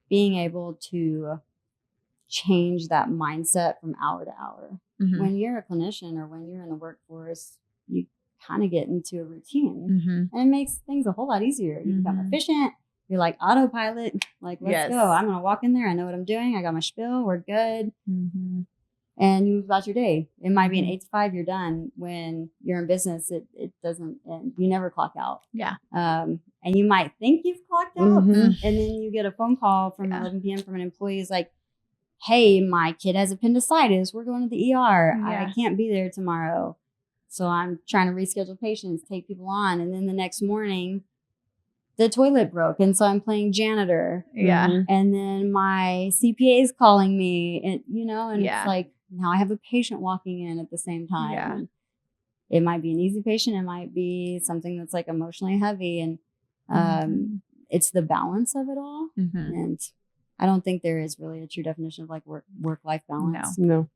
being able to change that mindset from hour to hour.
Mhm.
When you're a clinician or when you're in the workforce, you kind of get into a routine
Mhm.
and it makes things a whole lot easier. You become
Mhm.
efficient. You're like autopilot, like, let's
Yes.
go. I'm going to walk in there. I know what I'm doing. I got my spiel. We're good.
Mhm.
And you move about your day. It might be an
Mhm.
8 to 5, you're done. When you're in business, it doesn't end. You never clock out.
Yeah.
And you might think you've clocked out.
Mhm.
And then you get a phone call from
Yeah.
11 p.m. from an employee who's like, hey, my kid has appendicitis. We're going to the ER. I
Yeah.
can't be there tomorrow. So I'm trying to reschedule patients, take people on. And then the next morning, the toilet broke. And so I'm playing janitor.
Yeah.
Mhm.
And then my CPA is calling me. And, and
Yeah.
it's like, now I have a patient walking in at the same time.
Yeah.
And it might be an easy patient. It might be something that's like emotionally heavy. And
Mhm.
it's the balance of it all.
Mhm.
And I don't think there is really a true definition of like work-life balance.
No.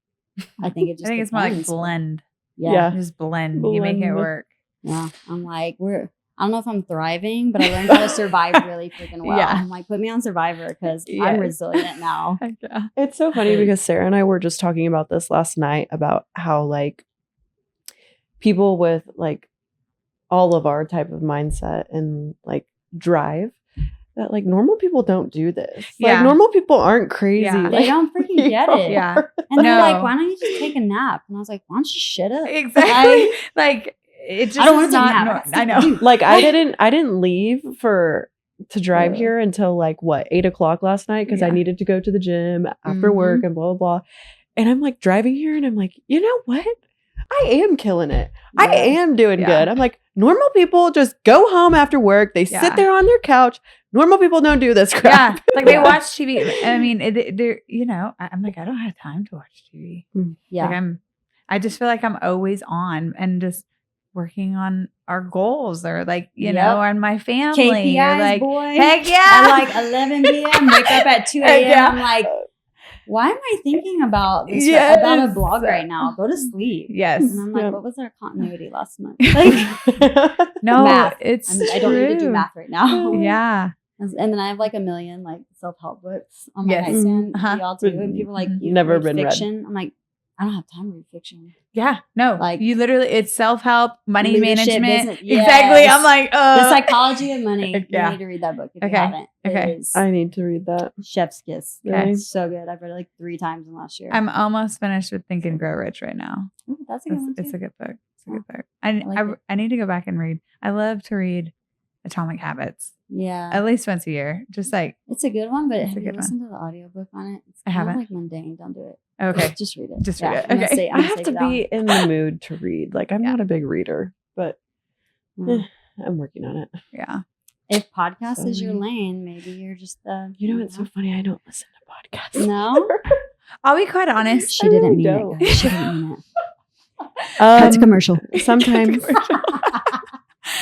I think it just
I think it's more like
depends.
blend.
Yeah.
Just blend. You make it
Blend.
work.
Yeah. I'm like, I don't know if I'm thriving, but I learned how to survive really freaking well.
Yeah.
I'm like, put me on Survivor because I'm
Yes.
resilient now.
Heck yeah.
It's so funny because Sarah and I were just talking about this last night about how like people with like all of our type of mindset and like drive that like normal people don't do this.
Yeah.
Like normal people aren't crazy.
Yeah.
Like,
They don't freaking get it.
Yeah.
And they're
No.
like, why don't you just take a nap? And I was like, why don't you shut up?
Exactly. Like it just
I don't
is
want to take a
not.
nap.
I know.
like I didn't leave to drive
Yeah.
here until like what 8:00 last night because I
Yeah.
needed to go to the gym after work and blah blah blah. And I'm like driving here and I'm like, you know what? I am killing it. I
Yeah.
am doing
Yeah.
good. I'm like, normal people just go home after work. They
Yeah.
sit there on their couch. Normal people don't do this
Yeah.
crap.
Like they
Yeah.
watch TV. I mean, they're I'm like, I don't have time to watch TV.
Yeah.
Like I just feel like I'm always on and just working on our goals or like,
Yep.
on my family.
KPIs,
or like,
boy.
heck yeah.
At like 11 p.m., wake up at 2
Heck
a.m.
yeah.
I'm like, why am I thinking about this
Yes.
about a blog right now? Go to sleep.
Yes.
And I'm like,
Yep.
what was our continuity last month? Like,
No,
math.
it's
I don't need to do
true.
math right now.
Yeah.
And then I have like a million like self-help books on my
Yes.
nightstand.
Uh-huh.
We all do. And people are like, you
Never
read
been read.
fiction. I'm like, I don't have time to read fiction.
Yeah. No,
Like-
you literally, it's self-help, money
Leadership,
management.
business-
Exactly.
yes.
I'm like,
The Psychology of Money.
Yeah.
You need to read that book if
Okay.
you haven't.
Okay.
It is
I need to read that.
chef's kiss.
Okay.
It's so good. I've read it like 3 times in the last year.
I'm almost finished with Think and Grow Rich right now.
Ooh, that's a good one
It's
too.
a good book. It's a
Yeah.
good book.
like it.
I need to go back and read. I love to read Atomic Habits
Yeah.
at least once a year. Just like,
It's a good one, but
It's a
have you
good one.
listened to the audiobook on it? It's
I
kind of
haven't.
like mundane. Don't do it.
okay.
Just read it.
Just read it.
I'm gonna
Okay.
say- I'm
I
gonna
have
say
to
that
be in the mood to read. Like I'm
Yeah.
not a big reader, but
one.
I'm working on it.
Yeah.
If podcast is your
Sorry.
lane, maybe you're just
You know, it's so funny. I don't listen to podcasts.
No?
I'll be quite honest.
She didn't mean
don't.
it, guys. She didn't mean it. Cut to commercial.
Sometimes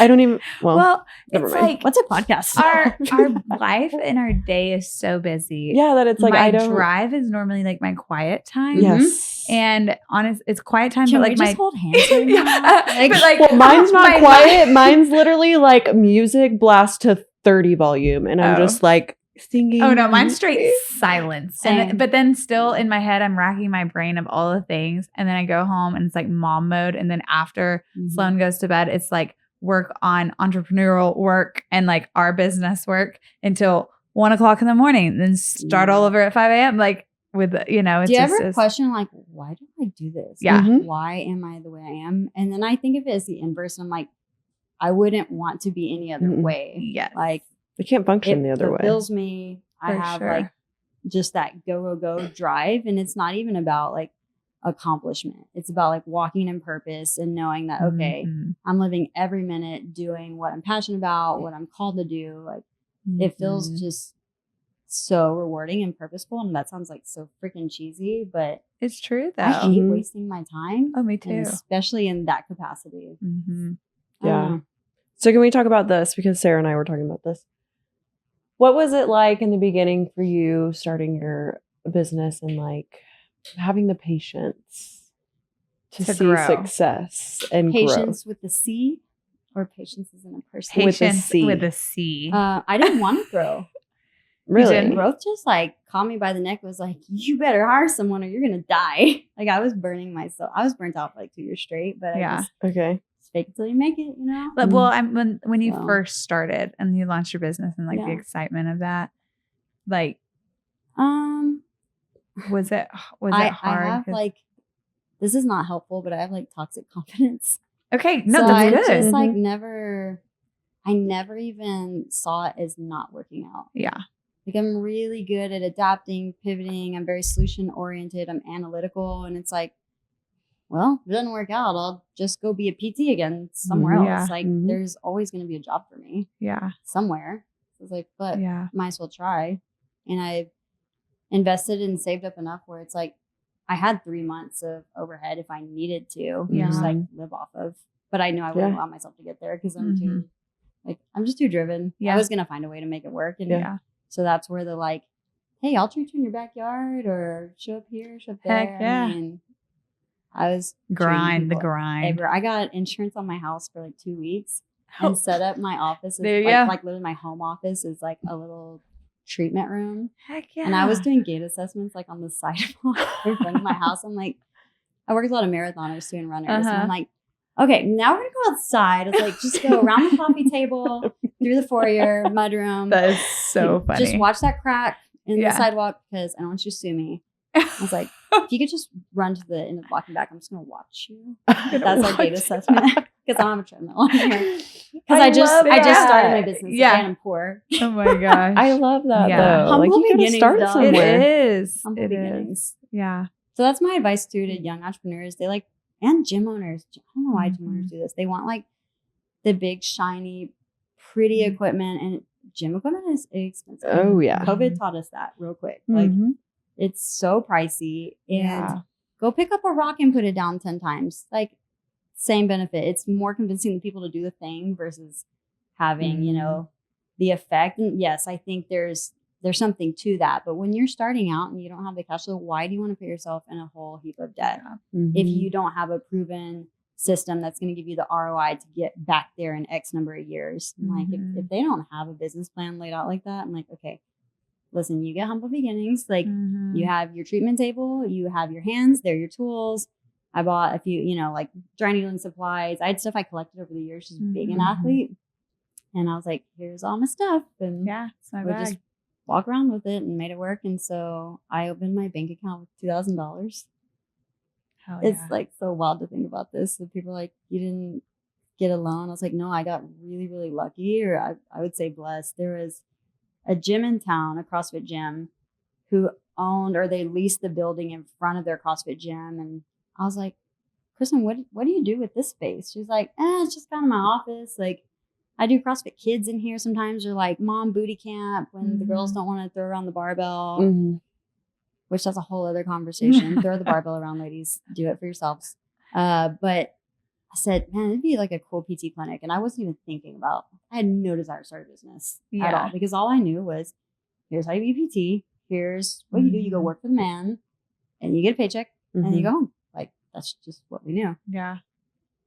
I don't even. Well,
Well,
never
it's
mind.
like
What's a podcast?
our life and our day is so busy.
yeah, that it's like
my
I don't.
drive is normally like my quiet time.
Yes.
And honest, it's quiet time,
Can
but
we
like
just
my
hold hands right
Yeah.
now?
But, like,
well, mine's not
my-
quiet. Mine's literally like music blast to 30 volume, and I'm
Oh.
just like singing.
Oh no, mine's straight silence.
Same.
But then still in my head, I'm racking my brain of all the things. And then I go home and it's like mom mode. And then after
Mhm.
Sloan goes to bed, it's like work on entrepreneurial work and like our business work until 1 o'clock in the morning. Then start all over at 5 a.m. Like with, it's
Do you
just,
ever
it's-
question like, why do I do this?
Yeah.
Mhm.
Why am I the way I am? And then I think of it as the inverse. I'm like, I wouldn't want to be any other
Mm-mm.
way.
Yes.
Like
I can't function the other way.
fulfills me. I
For
have
sure.
like just that go drive, and it's not even about like accomplishment. It's about like walking in purpose and knowing that okay,
Mhm.
I'm living every minute doing what I'm passionate about, what I'm called to do. Like it feels
Mhm.
just so rewarding and purposeful. And that sounds like so freaking cheesy, but
It's true though.
I hate
Mhm.
wasting my time.
Oh, me
And
too.
especially in that capacity.
Mm-hmm.
I don't
Yeah.
know.
So can we talk about this because Sarah and I were talking about this? What was it like in the beginning for you starting your business and like having the patience to see
grow.
success and
Patience with the C, or patience as in a person?
With a
Patience
C.
with a C.
I didn't want to grow.
growth? Really?
didn't?
Growth just like caught me by the neck. Was like, you better hire someone or you're gonna die. Like I was burning myself. I was burnt out for like 2 years straight. But
Yeah.
I just
Okay.
fake it till you make it. You know.
But, well, when you
So-
first started and you launched your business and like the
Yeah.
excitement of that, like,
Um,
was it hard?
I have like, this is not helpful, but I have like toxic confidence.
Okay, no,
So
that's
I
good.
just like
Mhm.
I never even saw it as not working out.
Yeah.
Like I'm really good at adapting, pivoting. I'm very solution oriented. I'm analytical, and it's like, well, if it doesn't work out, I'll just go be a PT again somewhere
Mhm.
else.
Yeah.
Like
Mhm.
there's always going to be a job for me
Yeah.
somewhere. So I was like, but
Yeah.
might as well try. And I invested and saved up enough where it's like I had 3 months of overhead if I needed to,
Yeah.
just like live off of. But I knew I wouldn't
Yeah.
allow myself to get there because I'm
Mhm.
too, like, I'm just too driven.
Yeah.
I was gonna find a way to make it work, and
Yeah.
so that's where the like, hey, I'll treat you in your backyard or show up here, show up there.
Heck yeah.
I mean, I was treating
Grind, the
people
grind.
everywhere. I got insurance on my house for like 2 weeks and set up my office as
There you go.
like literally my home office is like a little treatment room.
Heck yeah.
And I was doing gait assessments like on the sidewalk in front of my house. I'm like, I work with a lot of marathoners too and runners. And
Uh-huh.
I'm like, okay, now we're gonna go outside. It's like just go around the coffee table, through the foyer, mudroom.
That is so funny.
Just watch that crack in
Yeah.
the sidewalk because I don't want you to sue me. I was like, if you could just run to the end of the block and back, I'm just gonna watch you. That's our gait assessment because I don't have a treadmill on here. Because I just
love
started my
that.
business.
Yeah.
Yeah, and I'm poor.
Oh my gosh.
I love that
Yeah.
though. Like
Humble
you gotta
beginnings,
start
dog.
It
somewhere.
is.
Humble
It is.
beginnings.
Yeah.
So that's my advice too to young entrepreneurs. They like, and gym owners. I don't know why gym
Mhm.
owners do this. They want like the big, shiny, pretty
Mhm.
equipment, and gym equipment is expensive.
Oh yeah.
COVID taught us that real quick. Like
Mhm.
it's so pricey, and
Yeah.
go pick up a rock and put it down 10 times. Like same benefit. It's more convincing the people to do the thing versus having, you know, the effect. And yes, I think there's something to that. But when you're starting out and you don't have the cash flow, why do you want to put yourself in a whole heap of debt
Mhm.
if you don't have a proven system that's going to give you the ROI to get back there in X number of years? Like
Mhm.
if they don't have a business plan laid out like that, I'm like, okay, listen, you get humble beginnings. Like
Mhm.
you have your treatment table, you have your hands, they're your tools. I bought a few, like dry needling supplies. I had stuff I collected over the years, just being an
Mhm.
athlete. And I was like, here's all my stuff. And
Yeah. It's my
we
bag.
just walk around with it and made it work. And so I opened my bank account with $2,000.
Hell
It's
yeah.
like so wild to think about this. So people are like, you didn't get a loan. I was like, no, I got really, really lucky, or I would say blessed. There was a gym in town, a CrossFit gym, who owned or they leased the building in front of their CrossFit gym. And I was like, Kristen, what do you do with this space? She's like, it's just kind of my office. Like I do CrossFit Kids in here sometimes, or like mom booty camp when the girls don't want to throw around the barbell,
Mhm.
which that's a whole other conversation. Throw the barbell around, ladies. Do it for yourselves. But I said, man, it'd be like a cool PT clinic. And I wasn't even thinking about, I had no desire to start a business at
Yeah.
all, because all I knew was, here's how you be PT. Here's what you do. You go
Mhm.
work for the man and you get a paycheck and you
Mhm.
go home. Like, that's just what we knew.
Yeah.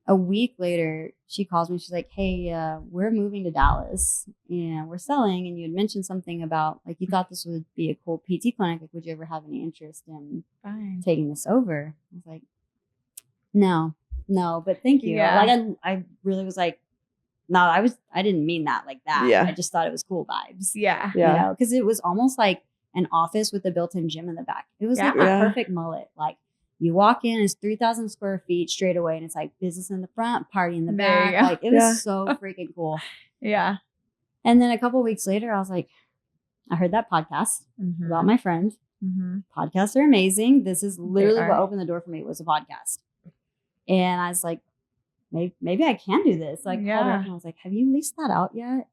A week later, she calls me. She's like, hey, we're moving to Dallas and we're selling. And you had mentioned something about, like, you thought this would be a cool PT clinic. Like, would you ever have any interest in
Fine.
taking this over? I was like, no, but thank you.
Yeah.
Like, I really was like, no, I didn't mean that like that.
Yeah.
I just thought it was cool vibes.
Yeah.
Yeah.
Because it was almost like an office with a built-in gym in the back. It was like the
Yeah.
perfect mullet. Like you walk in, it's 3,000 square feet straight away, and it's like business in the front, party in the
There you
back.
go.
Like it was
Yeah.
so freaking cool.
Yeah.
And then a couple weeks later, I was like, I heard that podcast
Mhm.
about my friend.
Mhm.
Podcasts are amazing. This is literally what
are.
opened the door for me, was a podcast. And I was like, maybe I can do this. So I called her
Yeah.
up and I was like, have you leased that out yet?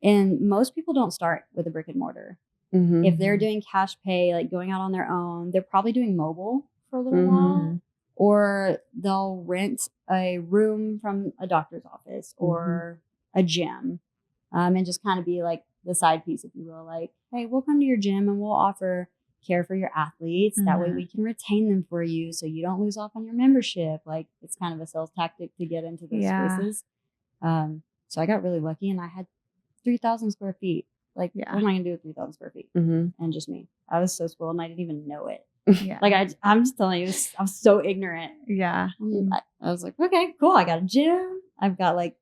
And most people don't start with a brick and mortar.
Mhm.
If they're doing cash pay, like going out on their own, they're probably doing mobile for a little while,
Mhm.
or they'll rent a room from a doctor's office or a gym, and just kind of be like the side piece, if you will. Like, hey, we'll come to your gym and we'll offer care for your athletes. That way we can retain them for you so you don't lose off on your membership. Like, it's kind of a sales tactic to get into those spaces. So I got really lucky and I had 3,000 square feet. Like, what am I going to do with 3,000 square feet? And just me. I was so spoiled and I didn't even know it. Like, I'm just telling you, I'm so ignorant. I was like, okay, cool. I got a gym. I've got like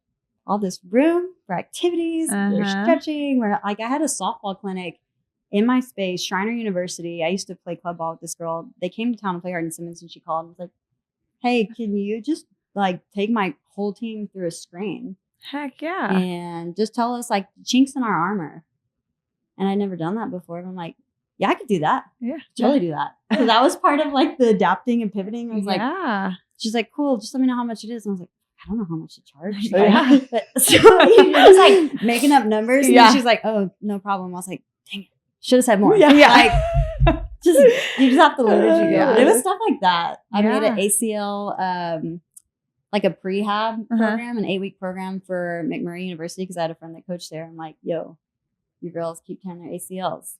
all this room for activities. We're stretching. I had a softball clinic in my space, Shriner University. I used to play club ball with this girl. They came to town to play Hard and Simmons and she called and was like, hey, can you just like take my whole team through a screen?
Heck yeah.
And just tell us like chinks in our armor. And I'd never done that before. And I'm like, yeah, I could do that.
Yeah.
Totally do that. So that was part of like the adapting and pivoting. I was like, she's like, cool, just let me know how much it is. And I was like, I don't know how much to charge. So you're just like making up numbers. And then she's like, oh, no problem. I was like, dang it. Should have said more. Like, you just have to learn as you go. But it was stuff like that. I made an ACL, like a prehab program, an 8-week program for McMurray University because I had a friend that coached there. I'm like, yo, your girls keep tearing their ACLs.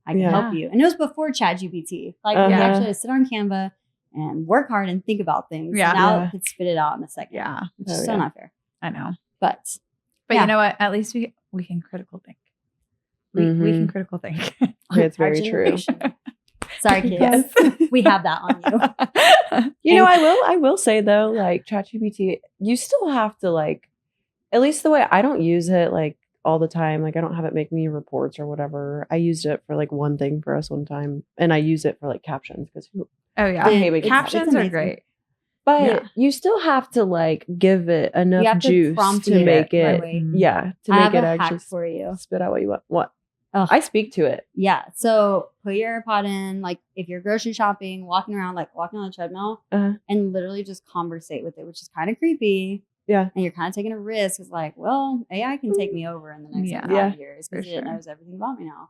I can help you. And it was before ChatGPT. Like, we actually had to sit on Canva and work hard and think about things. Now it could spit it out in a second. Which is so not fair.
I know.
But
you know what? At least we can critical think. We can critical think.
It's very true.
Sorry, kids. We have that on you.
You know, I will say though, like ChatGPT, you still have to like, at least the way I don't use it like all the time. Like I don't have it make me reports or whatever. I used it for like one thing for us one time, and I use it for like captions because
captions are great.
But you still have to like give it enough juice to make it, to make it actually
for you.
Spit out what you want. What? I speak to it.
Yeah. So put your AirPod in, like if you're grocery shopping, walking around, like walking on the treadmill, and literally just conversate with it, which is kind of creepy.
Yeah.
And you're kind of taking a risk. It's like, well, AI can take me over in the next 5 years because it knows everything about me now.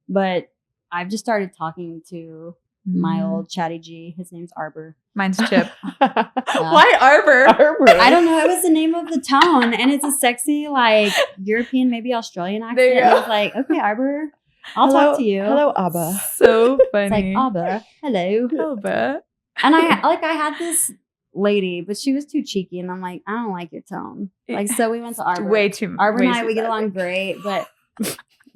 But I've just started talking to my old chatty G. His name's Arbor.
Mine's Chip. Why Arbor?
I don't know. It was the name of the tone. And it's a sexy, like European, maybe Australian accent.
There you go.
I was like, okay, Arbor, I'll talk to you.
Hello, Abba.
So funny.
It's like, Abba, hello.
Abba.
And I had this lady, but she was too cheeky. And I'm like, I don't like your tone. Like, so we went to Arbor.
Way too
Arbor and I, we get along great, but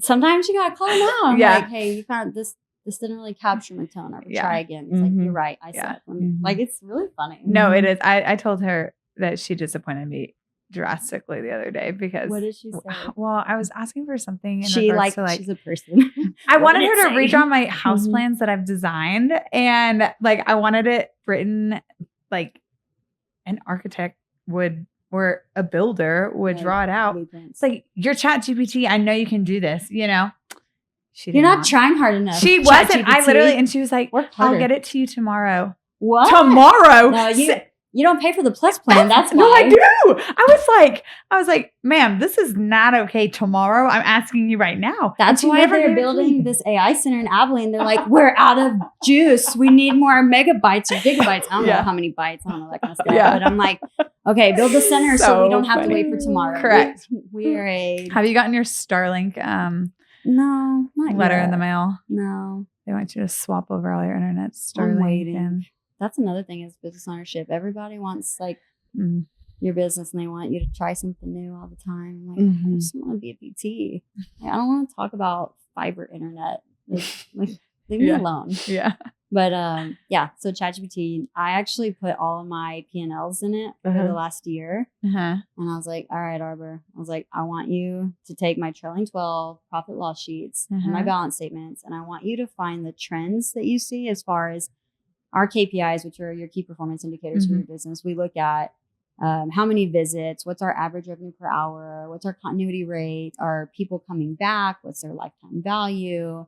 sometimes you got to call him out. I'm like, hey, you found this didn't really capture my tone. I would try again. He's like, you're right. I said, like, it's really funny.
No, it is. I told her that she disappointed me drastically the other day because
what did she say?
Well, I was asking for something.
She's a person.
I wanted her to redraw my house plans that I've designed, and like I wanted it written like an architect would or a builder would draw it out. It's like your ChatGPT. I know you can do this. You know.
You're not trying hard enough.
She wasn't. I literally, and she was like, I'll get it to you tomorrow.
What?
Tomorrow?
No, you don't pay for the plus plan. That's why.
No, I do. I was like, ma'am, this is not okay. Tomorrow, I'm asking you right now.
That's why they're building this AI center in Abilene. They're like, we're out of juice. We need more megabytes or gigabytes. I don't know how many bytes. I don't know that kind of stuff. But I'm like, okay, build the center so we don't have to wait for tomorrow.
Correct.
We are a.
Have you gotten your Starlink?
No, not
letter
yet.
in the mail.
No,
they want you to swap over all your internet. Starlink.
I'm waiting. That's another thing is business ownership. Everybody wants like your business and they want you to try something new all the time. Like, I just want to be a PT. Like, I don't want to talk about fiber internet. Like leave me alone.
Yeah.
But so ChatGPT, I actually put all of my P&Ls in it for the last year. And I was like, all right, Arbor. I was like, I want you to take my trailing 12 profit loss sheets and my balance statements. And I want you to find the trends that you see as far as our KPIs, which are your key performance indicators for your business. We look at how many visits, what's our average revenue per hour, what's our continuity rate, are people coming back, what's their lifetime value,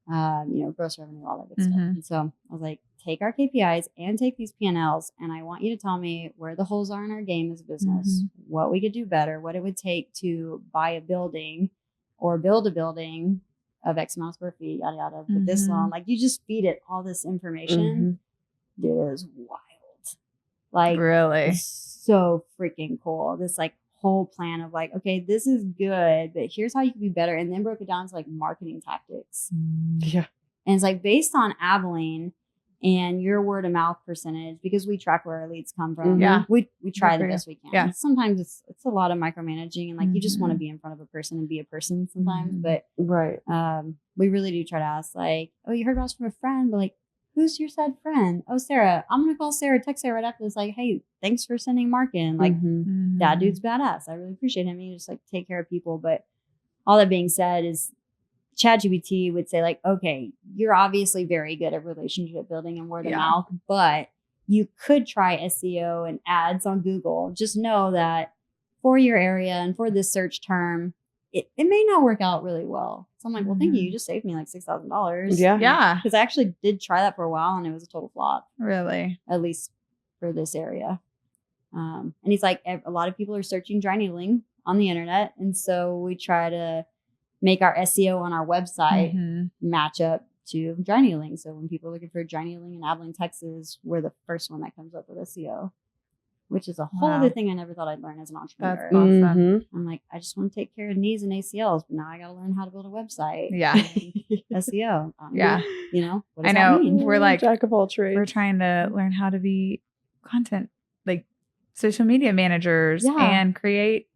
gross revenue, all that good stuff. And so I was like, take our KPIs and take these P&Ls, and I want you to tell me where the holes are in our game as a business, what we could do better, what it would take to buy a building or build a building of X amount of square feet, yada, yada, with this loan. Like, you just feed it all this information. Dude, it was wild. Like,
really?
So freaking cool. This like whole plan of like, okay, this is good, but here's how you can be better. And then broke it down to like marketing tactics.
Yeah.
And it's like based on Abilene and your word of mouth percentage, because we track where our leads come from.
Yeah.
We try
Good
the
for
best we can.
Yeah.
Sometimes it's a lot of micromanaging and like you just want to be in front of a person and be a person sometimes. But
Right.
we really do try to ask like, oh, you heard about us from a friend, but like, who's your said friend? Oh, Sarah. I'm gonna call Sarah, text Sarah right after this, like, hey, thanks for sending Mark in. Like that dude's badass. I really appreciate him. You just like take care of people. But all that being said is ChatGPT would say like, okay, you're obviously very good at relationship building and word of mouth, but you could try SEO and ads on Google. Just know that for your area and for this search term, it may not work out really well. So I'm like, well, thank you. You just saved me like $6,000.
Yeah.
Yeah.
Because I actually did try that for a while and it was a total flop,
Really?
at least for this area. And he's like, a lot of people are searching dry needling on the internet. And so we try to make our SEO on our website match up to dry needling. So when people are looking for dry needling in Abilene, Texas, we're the first one that comes up with SEO, which is a whole other thing I never thought I'd learn as an entrepreneur.
That's awesome.
I'm like, I just want to take care of knees and ACLs, but now I got to learn how to build a website.
Yeah.
SEO.
Yeah.
You know, what
I
does
know.
that mean?
We're like,
jack of all trades.
we're trying to learn how to be content, like social media managers and create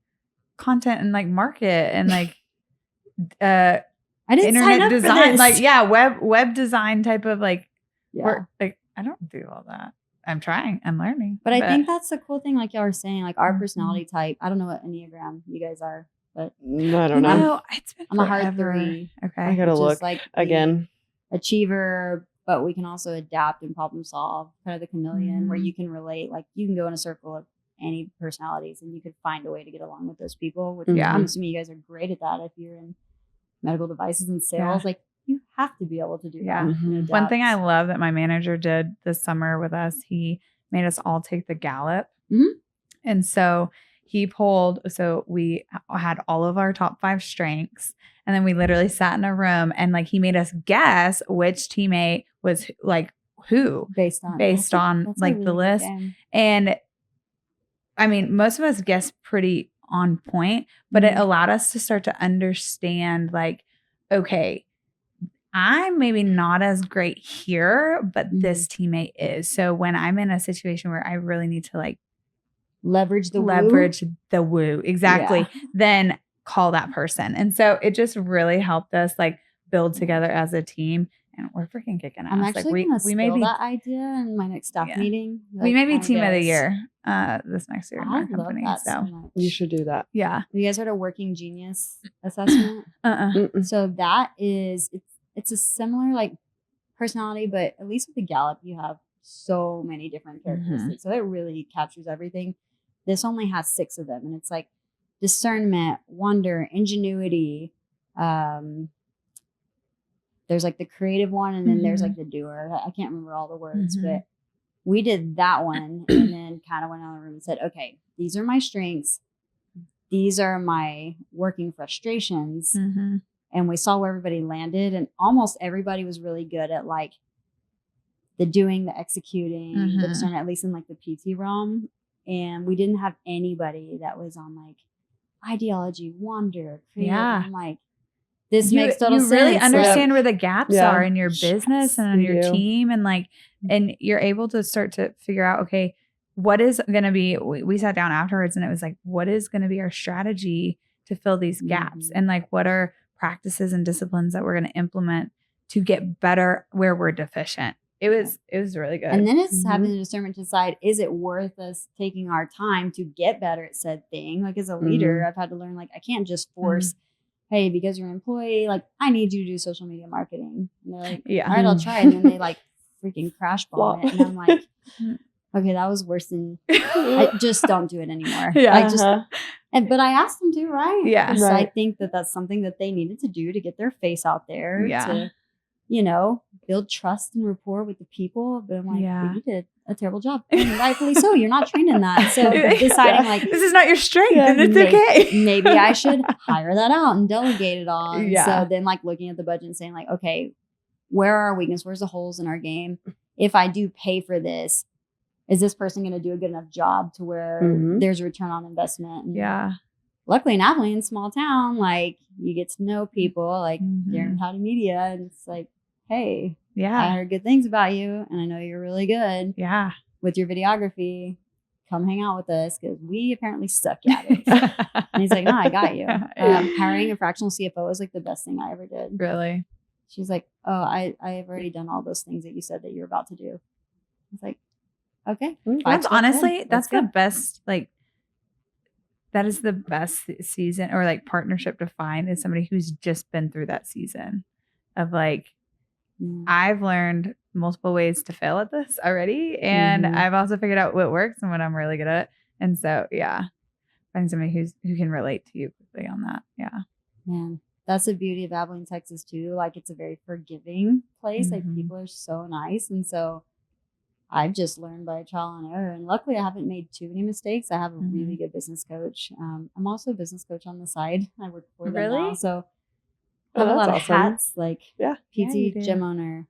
content and like market and like
I didn't sign
internet
up
design,
for this.
like web design type of like work.
Yeah.
Like I don't do all that. I'm trying. I'm learning.
But I think that's the cool thing, like y'all were saying, like our personality type. I don't know what Enneagram you guys are, but
I don't know.
No, it's been
I'm a heart
forever.
3.
Okay.
I gotta
which is
look
like
again.
achiever, but we can also adapt and problem solve, kind of the chameleon, where you can relate. Like you can go in a circle of any personalities and you could find a way to get along with those people. Which I'm assuming you guys are great at that if you're in medical devices and sales. Like you have to be able to do that. and
One thing I
adapt.
love that my manager did this summer with us, he made us all take the Gallup. And so he pulled, so we had all of our top 5 strengths. And then we literally sat in a room and like he made us guess which teammate was like who
based on
that's like
a
the
really good
list.
game.
And I mean, most of us guessed pretty on point, but it allowed us to start to understand like, okay, I'm maybe not as great here, but this teammate is. So when I'm in a situation where I really need to like
leverage the
woo, exactly, then call that person. And so it just really helped us like build together as a team. And we're freaking kicking ass.
I'm actually
like
we may be that idea in my next staff meeting.
We may be
kind
team of the
guys.
year this next year in
I
our
love
company.
that so
So
much.
You should do that.
yeah.
Have you guys heard of working genius assessment? So that is it's a similar like personality, but at least with the Gallup, you have so many different characteristics. So it really captures everything. This only has 6 of them, and it's like discernment, wonder, ingenuity. There's like the creative one, and then there's like the doer. I can't remember all the words, but we did that one and then kind of went out of the room and said, okay, these are my strengths. These are my working frustrations. And we saw where everybody landed, and almost everybody was really good at like the doing, the executing, the discernment, at least in like the PT realm. And we didn't have anybody that was on like ideology, wonder, creative.
Yeah.
I'm like, this makes total sense.
You really understand where the gaps are in your business and on
you
your
do.
team. And like, and you're able to start to figure out, okay, what is going to be, we sat down afterwards and it was like, what is going to be our strategy to fill these gaps? And like, what are practices and disciplines that we're going to implement to get better where we're deficient? It was really good.
And then it's having the discernment to decide, is it worth us taking our time to get better at said thing? Like as a leader, I've had to learn, like, I can't just force, hey, because you're an employee, like I need you to do social media marketing. And they're like, all right, I'll try. And then they like freaking crash bomb it. And I'm like, okay, that was worse than, I just don't do it anymore. Like just, but I asked them to, right?
Yeah.
So I think that that's something that they needed to do to get their face out there. To, you know, build trust and rapport with the people. But I'm like, well, you did a terrible job. And rightfully so. You're not trained in that. So deciding like,
this is not your strength and it's okay.
Maybe I should hire that out and delegate it all. And so then like looking at the budget and saying like, okay, where are our weaknesses? Where's the holes in our game? If I do pay for this, is this person going to do a good enough job to where there's a return on investment? And
Yeah.
luckily in Abilene, small town, like you get to know people, like Darren Powdy Media, and it's like, hey, I heard good things about you, and I know you're really good with your videography. Come hang out with us because we apparently suck at it. And he's like, no, I got you. Hiring a fractional CFO was like the best thing I ever did.
Really?
She's like, oh, I have already done all those things that you said that you're about to do. I was like, okay.
That's honestly, that's the best, like, that is the best season or like partnership to find is somebody who's just been through that season of like, I've learned multiple ways to fail at this already. And I've also figured out what works and what I'm really good at. And so, finding somebody who can relate to you quickly on that. Yeah.
Man, that's the beauty of Abilene, Texas too. Like it's a very forgiving place. Like people are so nice. And so I've just learned by trial and error. And luckily I haven't made too many mistakes. I have a really good business coach. I'm also a business coach on the side. I work for them now. So I have a lot of hats, like PT, gym owner,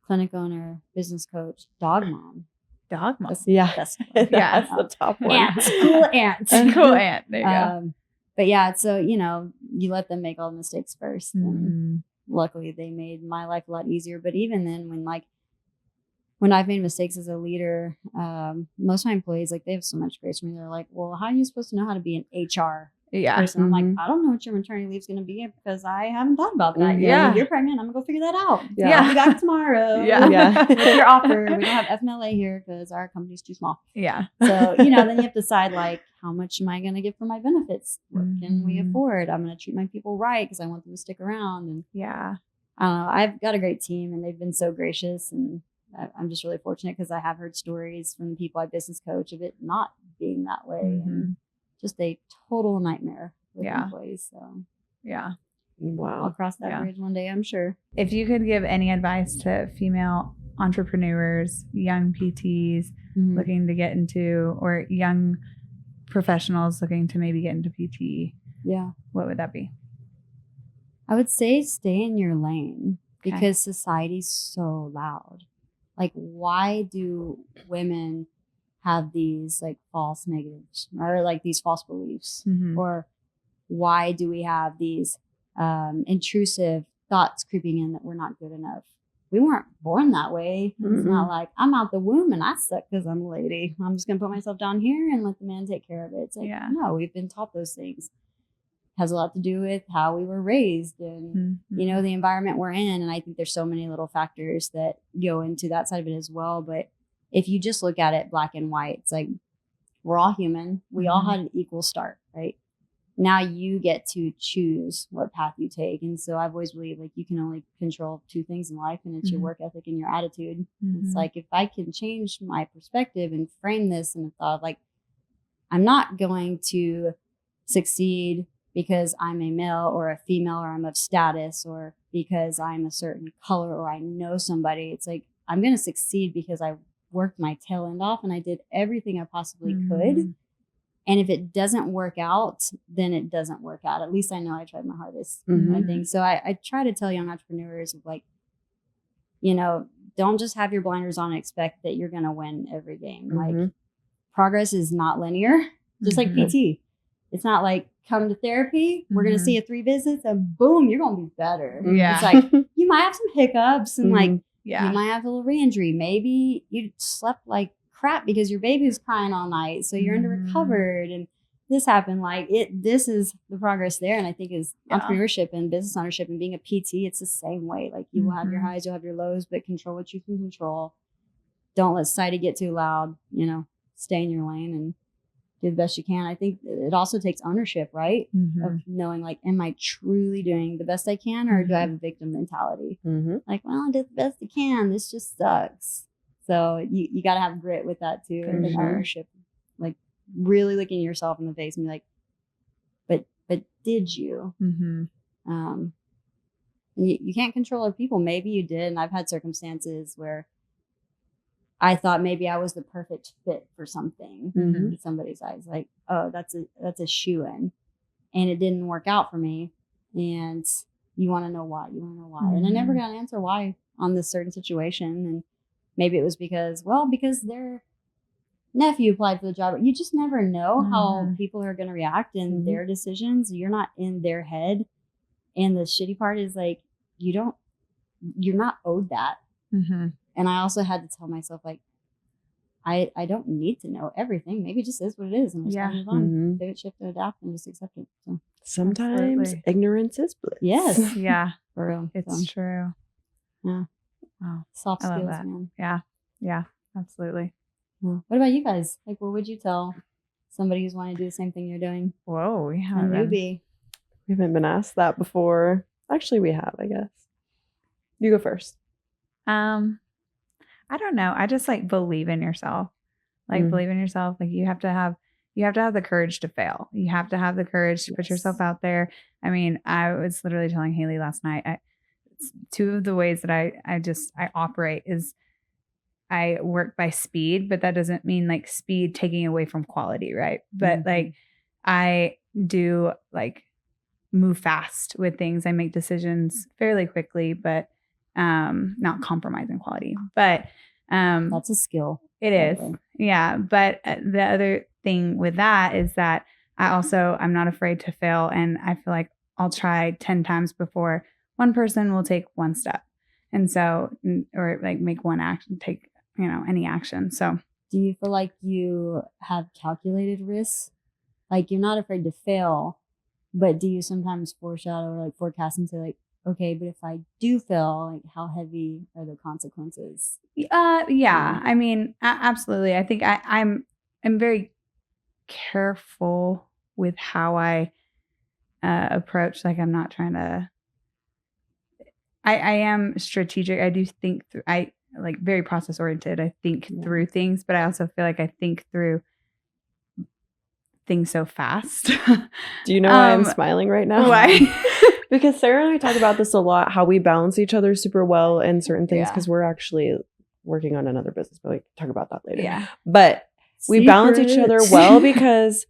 clinic owner, business coach, dog mom.
Dog mom.
That's the top one.
Ants. Cool ants.
Cool ant. There you go.
But yeah, so, you let them make all the mistakes first. And luckily they made my life a lot easier. But even then when I've made mistakes as a leader, most of my employees, like they have so much grace for me. They're like, well, how are you supposed to know how to be an HR person? I'm like, I don't know what your maternity leave is going to be because I haven't thought about that yet. When you're pregnant, I'm going to go figure that out. I'll be back tomorrow. With your offer. We don't have FMLA here because our company's too small. So, then you have to decide like, how much am I going to get for my benefits? What can we afford? I'm going to treat my people right because I want them to stick around. And I don't know. I've got a great team and they've been so gracious, and I'm just really fortunate because I have heard stories from the people I business coach of it not being that way. And just a total nightmare with employees. So
wow,
I'll cross that bridge one day, I'm sure.
If you could give any advice to female entrepreneurs, young PTs looking to get into, or young professionals looking to maybe get into PT, what would that be?
I would say stay in your lane because society's so loud. Like, why do women have these like false negatives or like these false beliefs? Or why do we have these intrusive thoughts creeping in that we're not good enough? We weren't born that way. It's not like I'm out the womb and I suck because I'm a lady. I'm just going to put myself down here and let the man take care of it. It's like, no, we've been taught those things. Has a lot to do with how we were raised and, the environment we're in. And I think there's so many little factors that go into that side of it as well. But if you just look at it black and white, it's like, we're all human. We all had an equal start, right? Now you get to choose what path you take. And so I've always believed like you can only control two things in life, and it's your work ethic and your attitude. It's like, if I can change my perspective and frame this in the thought of like, I'm not going to succeed because I'm a male or a female, or I'm of status, or because I'm a certain color, or I know somebody. It's like, I'm going to succeed because I worked my tail end off and I did everything I possibly could. And if it doesn't work out, then it doesn't work out. At least I know I tried my hardest. I think so. I try to tell young entrepreneurs of like, don't just have your blinders on and expect that you're going to win every game. Like, progress is not linear, just like PT. It's not like, come to therapy, we're going to see you 3 visits and boom, you're going to be better. It's like, you might have some hiccups and like, you might have a little re-injury. Maybe you slept like crap because your baby was crying all night. So you're under recovered and this happened. Like this is the progress there. And I think is entrepreneurship and business ownership and being a PT, it's the same way. Like you will have your highs, you'll have your lows, but control what you can control. Don't let society get too loud, stay in your lane and do the best you can. I think it also takes ownership, right? Of knowing like, am I truly doing the best I can, or do I have a victim mentality? Like, well, I did the best I can. This just sucks. So you got to have grit with that too. And ownership, like really looking yourself in the face and be like, but did you? You can't control other people. Maybe you did. And I've had circumstances where I thought maybe I was the perfect fit for something in somebody's eyes. Like, oh, that's a shoo-in. And it didn't work out for me. And you want to know why. And I never got an answer why on this certain situation. And maybe it was because they're nephew applied for the job. You just never know how
Mhm.
people are going to react and
Mhm.
their decisions. You're not in their head. And the shitty part is like, you're not owed that.
Mm-hmm.
And I also had to tell myself, like, I don't need to know everything. Maybe it just is what it is. And I just
Yeah.
gotta move on.
Mhm.
Pivot, shift, and adapt and just accept it. So,
Sometimes
Absolutely.
ignorance is bliss.
yes,
Yeah,
for real.
it's
So,
true.
yeah.
Wow.
Soft
I love
skills,
that.
man.
Yeah. Yeah, absolutely.
Yeah. What about you guys? Like, what would you tell somebody who's wanting to do the same thing you're doing?
Whoa, we
A
haven't been.
newbie.
We haven't been asked that before. Actually, we have, I guess. You go first.
I don't know. I just like believe in yourself. Like
Mm.
believe in yourself. Like you have to have the courage to fail. You have to have the courage to put yourself out there. I mean, I was literally telling Haley last night, two of the ways that I operate is I work by speed, but that doesn't mean like speed taking away from quality, right? But like I do like move fast with things. I make decisions fairly quickly, but not compromising quality. But
That's a skill.
it is. Yeah. But the other thing with that is that I'm not afraid to fail. And I feel like I'll try 10 times before one person will take one step. And so, or like make one action, take, any action. So
Do you feel like you have calculated risks? Like you're not afraid to fail, but do you sometimes foreshadow or like forecast and say like, okay, but if I do fail, like how heavy are the consequences?
yeah. I mean, absolutely. I think I'm very careful with how I approach. Like I'm not trying to. I am strategic. I do think through. I like very process oriented. I think through things, but I also feel like I think through things so fast.
Do you know why I'm smiling right now?
Why?
Because Sarah and I talk about this a lot, how we balance each other super well in certain things,
Yeah.
because we're actually working on another business, but we can talk about that later.
Yeah.
But we balance each other well because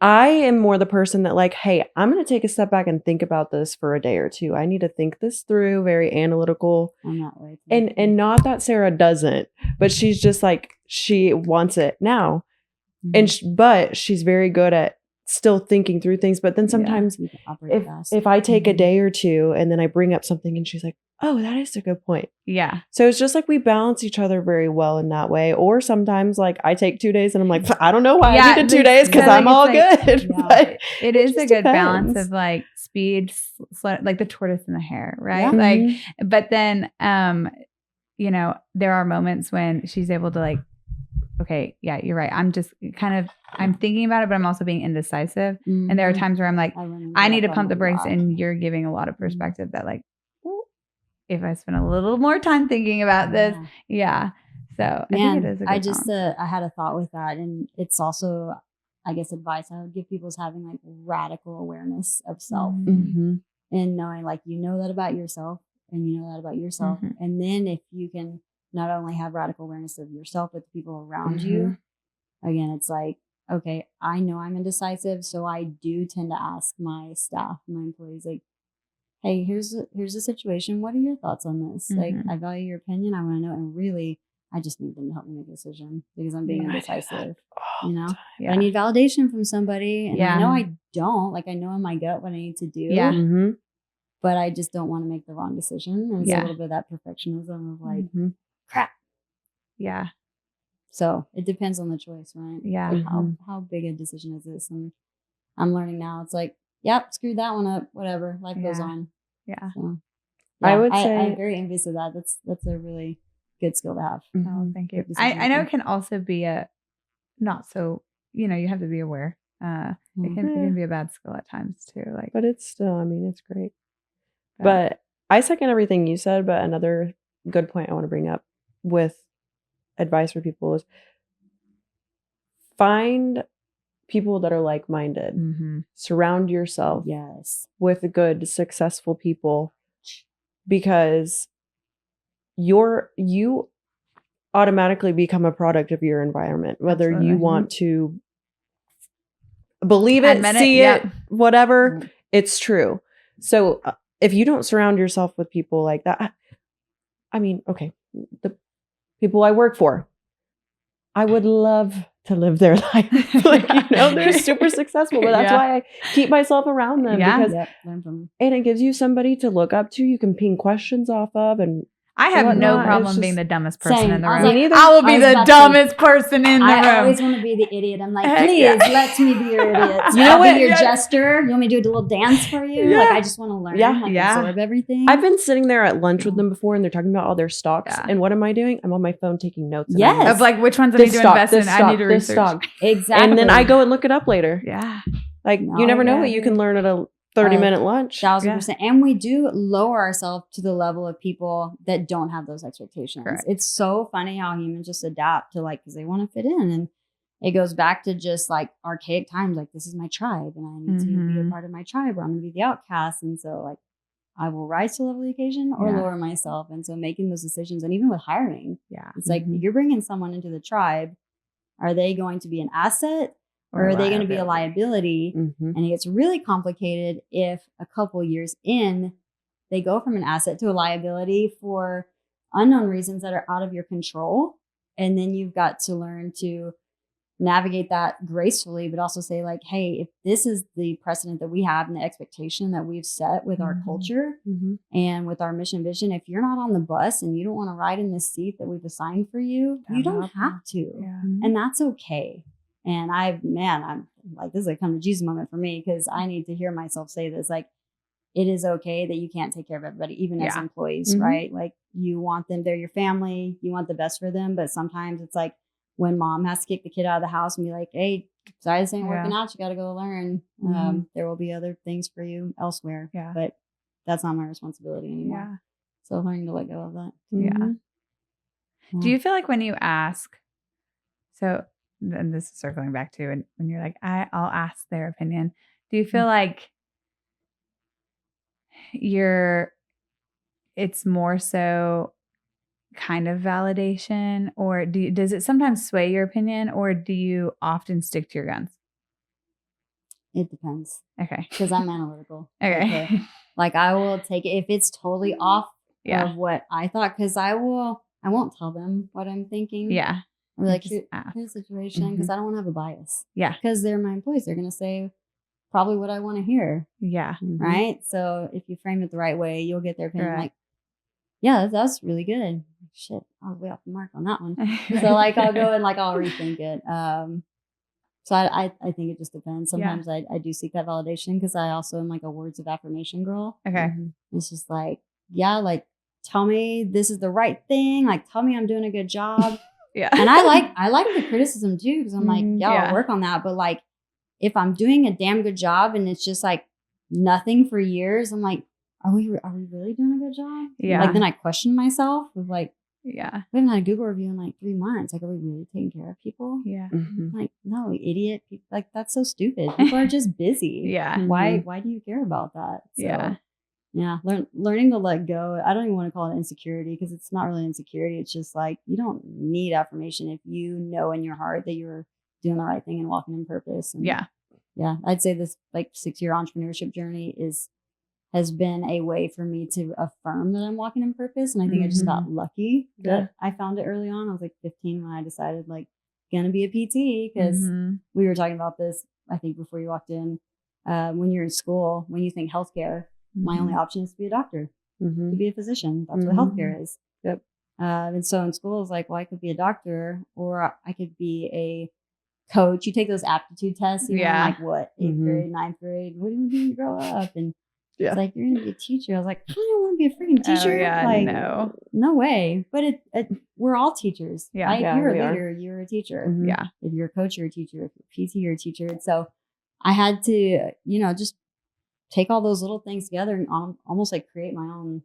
I am more the person that like, hey, I'm going to take a step back and think about this for a day or two. I need to think this through, very analytical.
I'm that way.
And not that Sarah doesn't, but she's just like, she wants it now. But she's very good at still thinking through things. But then sometimes if I take a day or two and then I bring up something and she's like, oh, that is a good point.
Yeah.
So it's just like we balance each other very well in that way. Or sometimes like I take 2 days and I'm like, I don't know why I needed 2 days because I'm all good. But
it is a good balance
depends.
of like speed, like the tortoise and the hare, right?
Yeah.
Like, but then, there are moments when she's able to like, okay, yeah, you're right. I'm just I'm thinking about it, but I'm also being indecisive. And there are times where I'm like, I need to pump the brakes, and you're giving a lot of perspective that like, if I spend a little more time thinking about this, So I think it is a good balance.
I had a thought with that, and it's also, I guess, advice I would give people is having like radical awareness of self and knowing like, that about yourself and you know that about yourself. And then if you can not only have radical awareness of yourself, but the people around you, again, it's like, okay, I know I'm indecisive. So I do tend to ask my staff, my employees, like, hey, here's the situation. What are your thoughts on this? Like, I value your opinion. I want to know. And really, I just need them to help me make a decision because I'm being indecisive, I need validation from somebody. And I know I don't. Like, I know in my gut what I need to do.
Yeah.
But I just don't want to make the wrong decision. And it's a little bit of that perfectionism of like, crap.
Yeah.
So it depends on the choice, right?
Yeah.
Like how big a decision is this? And I'm learning now. It's like, yep, screwed that one up. Whatever. Life goes on.
Yeah.
So,
I would say
I'm very envious of that. That's a really good skill to have.
Oh, thank you. I know it can also be a not so, you have to be aware. It can be a bad skill at times too. Like,
but it's still, I mean, it's great. But I second everything you said. But another good point I want to bring up with advice for people is find people that are like-minded. Surround yourself with good, successful people, because you automatically become a product of your environment, whether you want to believe it, see it, whatever, it's true. So if you don't surround yourself with people like that, I mean, okay, the people I work for, I would love to live their life. Like, they're super successful, but that's why I keep myself around them because,
learn from them.
and it gives you somebody to look up to. You can ping questions off of, and
I have no
whatnot.
problem
It's
being
just-
the dumbest person
Same.
in the
I was
room.
like,
I will be
I was
the
about to
dumbest person in the room.
I always want to be the idiot. I'm like,
Heck
please
yeah.
let me be your idiot.
You know
I'll
what?
be your
Yeah.
jester. You want me to do a little dance for you?
Yeah.
Like, I just want to learn,
Yeah.
absorb everything.
I've been sitting there at lunch with them before, and they're talking about all their stocks.
Yeah.
And what am I doing? I'm on my phone taking notes.
Yes.
And I'm
Of like which ones I need to invest in. I need to
this
research.
stock.
Exactly.
And then I go and look it up later.
Yeah.
Like,
No,
you never know
yeah,
what you
yeah.
can learn at a 30-minute lunch.
1,000%. And we do lower ourselves to the level of people that don't have those expectations.
Correct.
It's so funny how humans just adapt to because they want to fit in. And it goes back to just like archaic times. Like, this is my tribe and I need to be a part of my tribe or I'm going to be the outcast. And so like, I will rise to the level of the occasion or lower myself. And so making those decisions, and even with hiring, it's like you're bringing someone into the tribe. Are they going to be an asset? Or are they going to be a liability?
Mm-hmm.
And it gets really complicated if a couple years in, they go from an asset to a liability for unknown reasons that are out of your control. And then you've got to learn to navigate that gracefully, but also say like, hey, if this is the precedent that we have and the expectation that we've set with our culture and with our mission vision, if you're not on the bus and you don't want to ride in this seat that we've assigned for you, you don't have to.
Yeah.
And that's okay. And I'm like, this is a come to Jesus moment for me because I need to hear myself say this. Like, it is okay that you can't take care of everybody, even as employees, right? Like, you want them, they're your family, you want the best for them. But sometimes it's like when mom has to kick the kid out of the house and be like, hey, sorry, this ain't working out. You got to go learn. There will be other things for you elsewhere.
Yeah.
But that's not my responsibility anymore.
Yeah.
So learning to let go of that.
Yeah. Do you feel like when you ask, so and this is circling back to, and when you're like, I'll ask their opinion. Do you feel like it's more so kind of validation, or does it sometimes sway your opinion, or do you often stick to your guns?
It depends.
Okay.
Because I'm analytical.
Okay.
Like, I will take it if it's totally off of what I thought, because I won't tell them what I'm thinking.
Yeah.
I'm like,
Just
here's the situation, because I don't want to have a bias.
Yeah.
Because they're my employees. They're going to say probably what I want to hear.
Yeah.
Right. So if you frame it the right way, you'll get their opinion.
Right.
Like, yeah, that's really good. Shit, I was way off the mark on that one. So like, I'll go and like, I'll rethink it. So I think it just depends. Sometimes I do seek that validation because I also am like a words of affirmation girl.
Okay.
It's just like, like, tell me this is the right thing. Like, tell me I'm doing a good job.
Yeah.
And I like the criticism too, because I'm like, I'll work on that. But like, if I'm doing a damn good job and it's just like nothing for years, I'm like, are we really doing a good job?
Yeah.
Like, then I question myself of like,
we
haven't had a Google review in like 3 months. Like, are we really taking care of people?
Yeah.
Like, no, idiot. Like, that's so stupid. People are just busy.
Yeah.
Why do you care about that? So,
Yeah.
Learning to let go. I don't even want to call it insecurity, because it's not really insecurity. It's just like, you don't need affirmation if you know in your heart that you're doing the right thing and walking in purpose. And
Yeah.
I'd say this like 6-year entrepreneurship journey has been a way for me to affirm that I'm walking in purpose. And I think I just got lucky that I found it early on. I was like 15 when I decided like gonna be a PT, because we were talking about this, I think, before you walked in. When you're in school, when you think healthcare, my only option is to be a doctor, to be a physician. That's what healthcare is.
Yep.
And so in school, I was like, well, I could be a doctor, or I could be a coach. You take those aptitude tests, you know, like what, 8th grade, 9th grade, what do you do when you grow up? And it's like, you're going to be a teacher. I was like, I don't want to be a freaking teacher.
Oh, yeah,
like, no way. But we're all teachers.
Yeah.
Right?
Yeah,
If you're a
we
leader, you're a teacher.
Yeah.
If you're a coach, you're a teacher. If you're a PT, you're a teacher. And so I had to, just take all those little things together and almost like create my own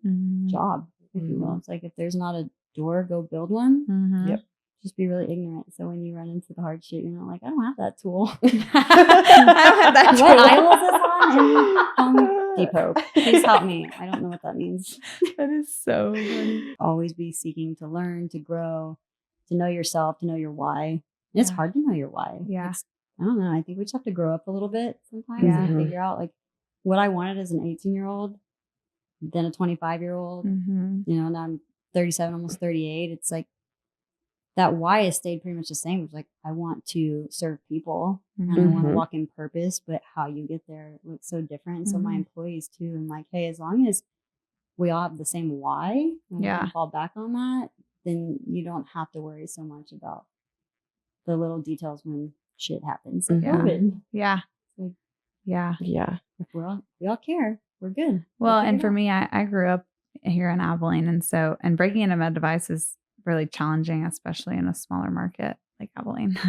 job, if you will. It's like, if there's not a door, go build one.
Yep.
Just be really ignorant. So when you run into the hard shit, you're not like, I don't have that tool.
I don't have that tool.
What aisle is this on in Home Depot? Please help me. I don't know what that means.
That is so funny.
Always be seeking to learn, to grow, to know yourself, to know your why. And it's hard to know your why.
Yeah.
I don't know. I think we just have to grow up a little bit sometimes and figure out like what I wanted as an 18-year-old, then a 25-year-old. Now I'm 37, almost 38. It's like that why has stayed pretty much the same. It's like, I want to serve people and I want to walk in purpose, but how you get there looks so different. And so my employees too, I'm like, hey, as long as we all have the same why and we can fall back on that, then you don't have to worry so much about the little details when shit happens. Like COVID.
Yeah.
Like,
yeah.
If we all care, we're good.
Well, and for me, I grew up here in Abilene. And breaking into med device is really challenging, especially in a smaller market like Abilene.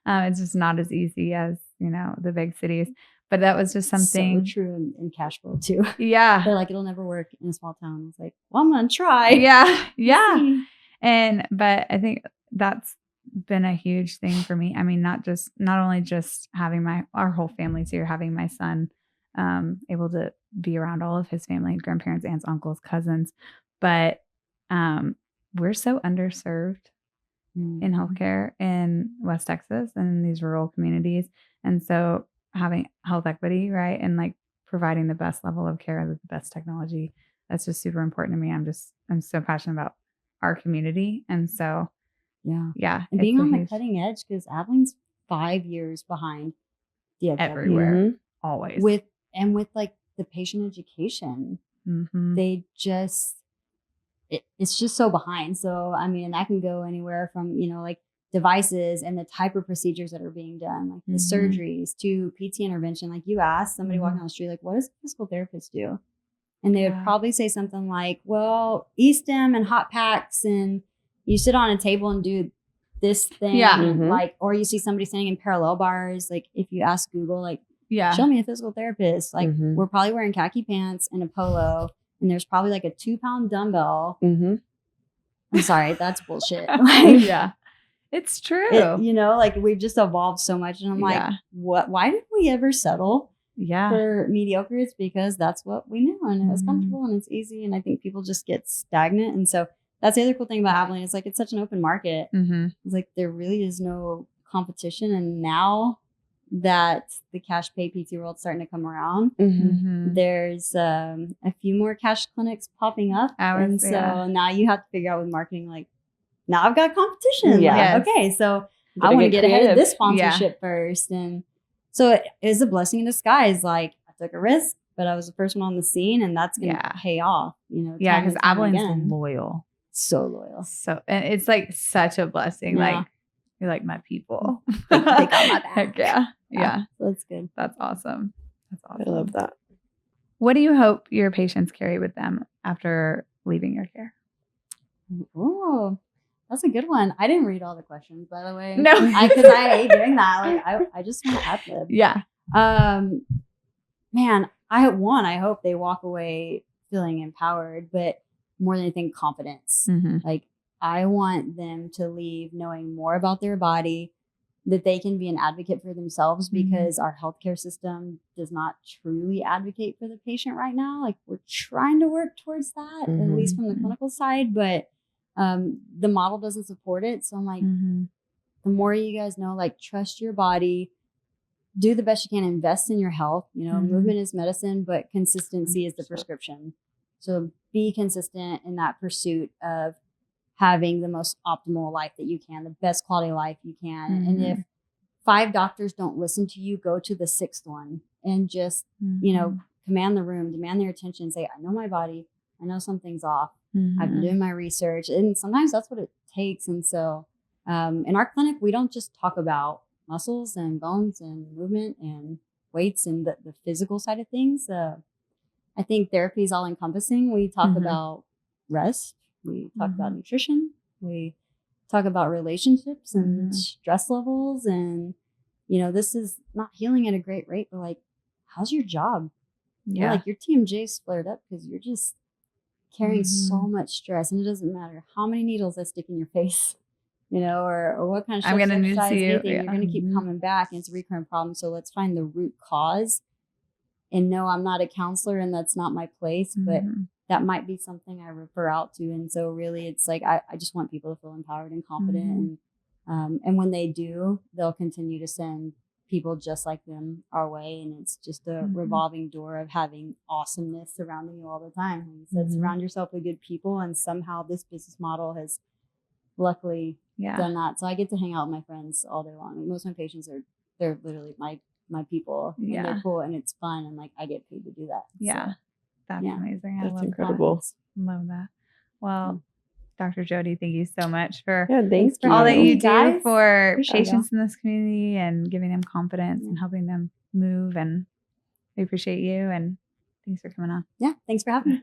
It's just not as easy as, the big cities. But that was just something
so true in cash flow too.
Yeah.
They're like, it'll never work in a small town. It's like, well, I'm going to try.
Yeah. Yeah. But I think that's been a huge thing for me. I mean, not only just having our whole family's here, having my son able to be around all of his family, grandparents, aunts, uncles, cousins, but we're so underserved in healthcare in West Texas and in these rural communities. And so having health equity, right, and like providing the best level of care with the best technology, that's just super important to me. I'm so passionate about our community. And so yeah.
And being on the cutting edge, because Abilene's 5 years behind DFW.
Everywhere. Always.
With like the patient education, they just, it's just so behind. So, I mean, that can go anywhere from, like devices and the type of procedures that are being done, like the surgeries to PT intervention. Like you asked somebody walking down the street, like, what does a physical therapist do? And they would probably say something like, well, E-stim and hot packs, and you sit on a table and do this thing. Like, or you see somebody standing in parallel bars. Like if you ask Google, like, show me a physical therapist. Like we're probably wearing khaki pants and a polo, and there's probably like a 2-pound dumbbell. I'm sorry, that's bullshit. Like,
it's true.
Like we've just evolved so much, and I'm like, what? Why did we ever settle? For mediocre? It's because that's what we knew, and it was comfortable and it's easy. And I think people just get stagnant. And so that's the other cool thing about Abilene. It's like, it's such an open market. It's like there really is no competition. And now that the cash pay PT world's starting to come around, there's a few more cash clinics popping up. So now you have to figure out with marketing, like, now I've got competition. Like, okay, so I want to get ahead of this sponsorship first. And so it is a blessing in disguise. Like, I took a risk, but I was the first one on the scene, and that's going to pay off. Because
Abilene's loyal.
So loyal.
So, and it's like such a blessing. Like, you're like my people.
They got my back.
Yeah.
That's good.
That's awesome.
I love that.
What do you hope your patients carry with them after leaving your care?
Oh, that's a good one. I didn't read all the questions, by the way.
No,
because I hate doing that. Like, I just want to ad-lib.
Yeah.
Man, I hope they walk away feeling empowered, but more than anything, confidence. Like, I want them to leave knowing more about their body, that they can be an advocate for themselves, because our healthcare system does not truly advocate for the patient right now. Like, we're trying to work towards that, at least from the clinical side, but the model doesn't support it. So I'm like, the more you guys know, like, trust your body, do the best you can, invest in your health. Movement is medicine, but consistency is the prescription. So be consistent in that pursuit of having the most optimal life that you can, the best quality life you can. And if 5 doctors don't listen to you, go to the 6th one and just, command the room, demand their attention, say, I know my body. I know something's off. I've been doing my research. And sometimes that's what it takes. And so in our clinic, we don't just talk about muscles and bones and movement and weights and the physical side of things. I think therapy is all encompassing. We talk about rest. We talk about nutrition. We talk about relationships and stress levels. And, this is not healing at a great rate, but like, how's your job? Yeah. Like, your TMJ's flared up because you're just carrying so much stress. And it doesn't matter how many needles I stick in your face, or what kind of stress
I'm going to need to see you.
You're going to keep coming back, and it's a recurrent problem. So let's find the root cause. And no, I'm not a counselor, and that's not my place, but that might be something I refer out to. And so really, it's like, I just want people to feel empowered and confident. And when they do, they'll continue to send people just like them our way. And it's just a revolving door of having awesomeness surrounding you all the time. Like you said, surround yourself with good people. And somehow this business model has luckily done that. So I get to hang out with my friends all day long. Like, most of my patients they're literally my people. And they're cool and it's fun and like I get paid to do that.
Yeah.
So,
That's amazing. I
That's
love
incredible.
love that. Well, Dr. Jodi, thank you so much for
Thanks for
all that you
guys.
do for
Appreciate
patients in this community and giving them confidence and helping them move. And we appreciate you. And thanks for coming on.
Yeah. Thanks for having me.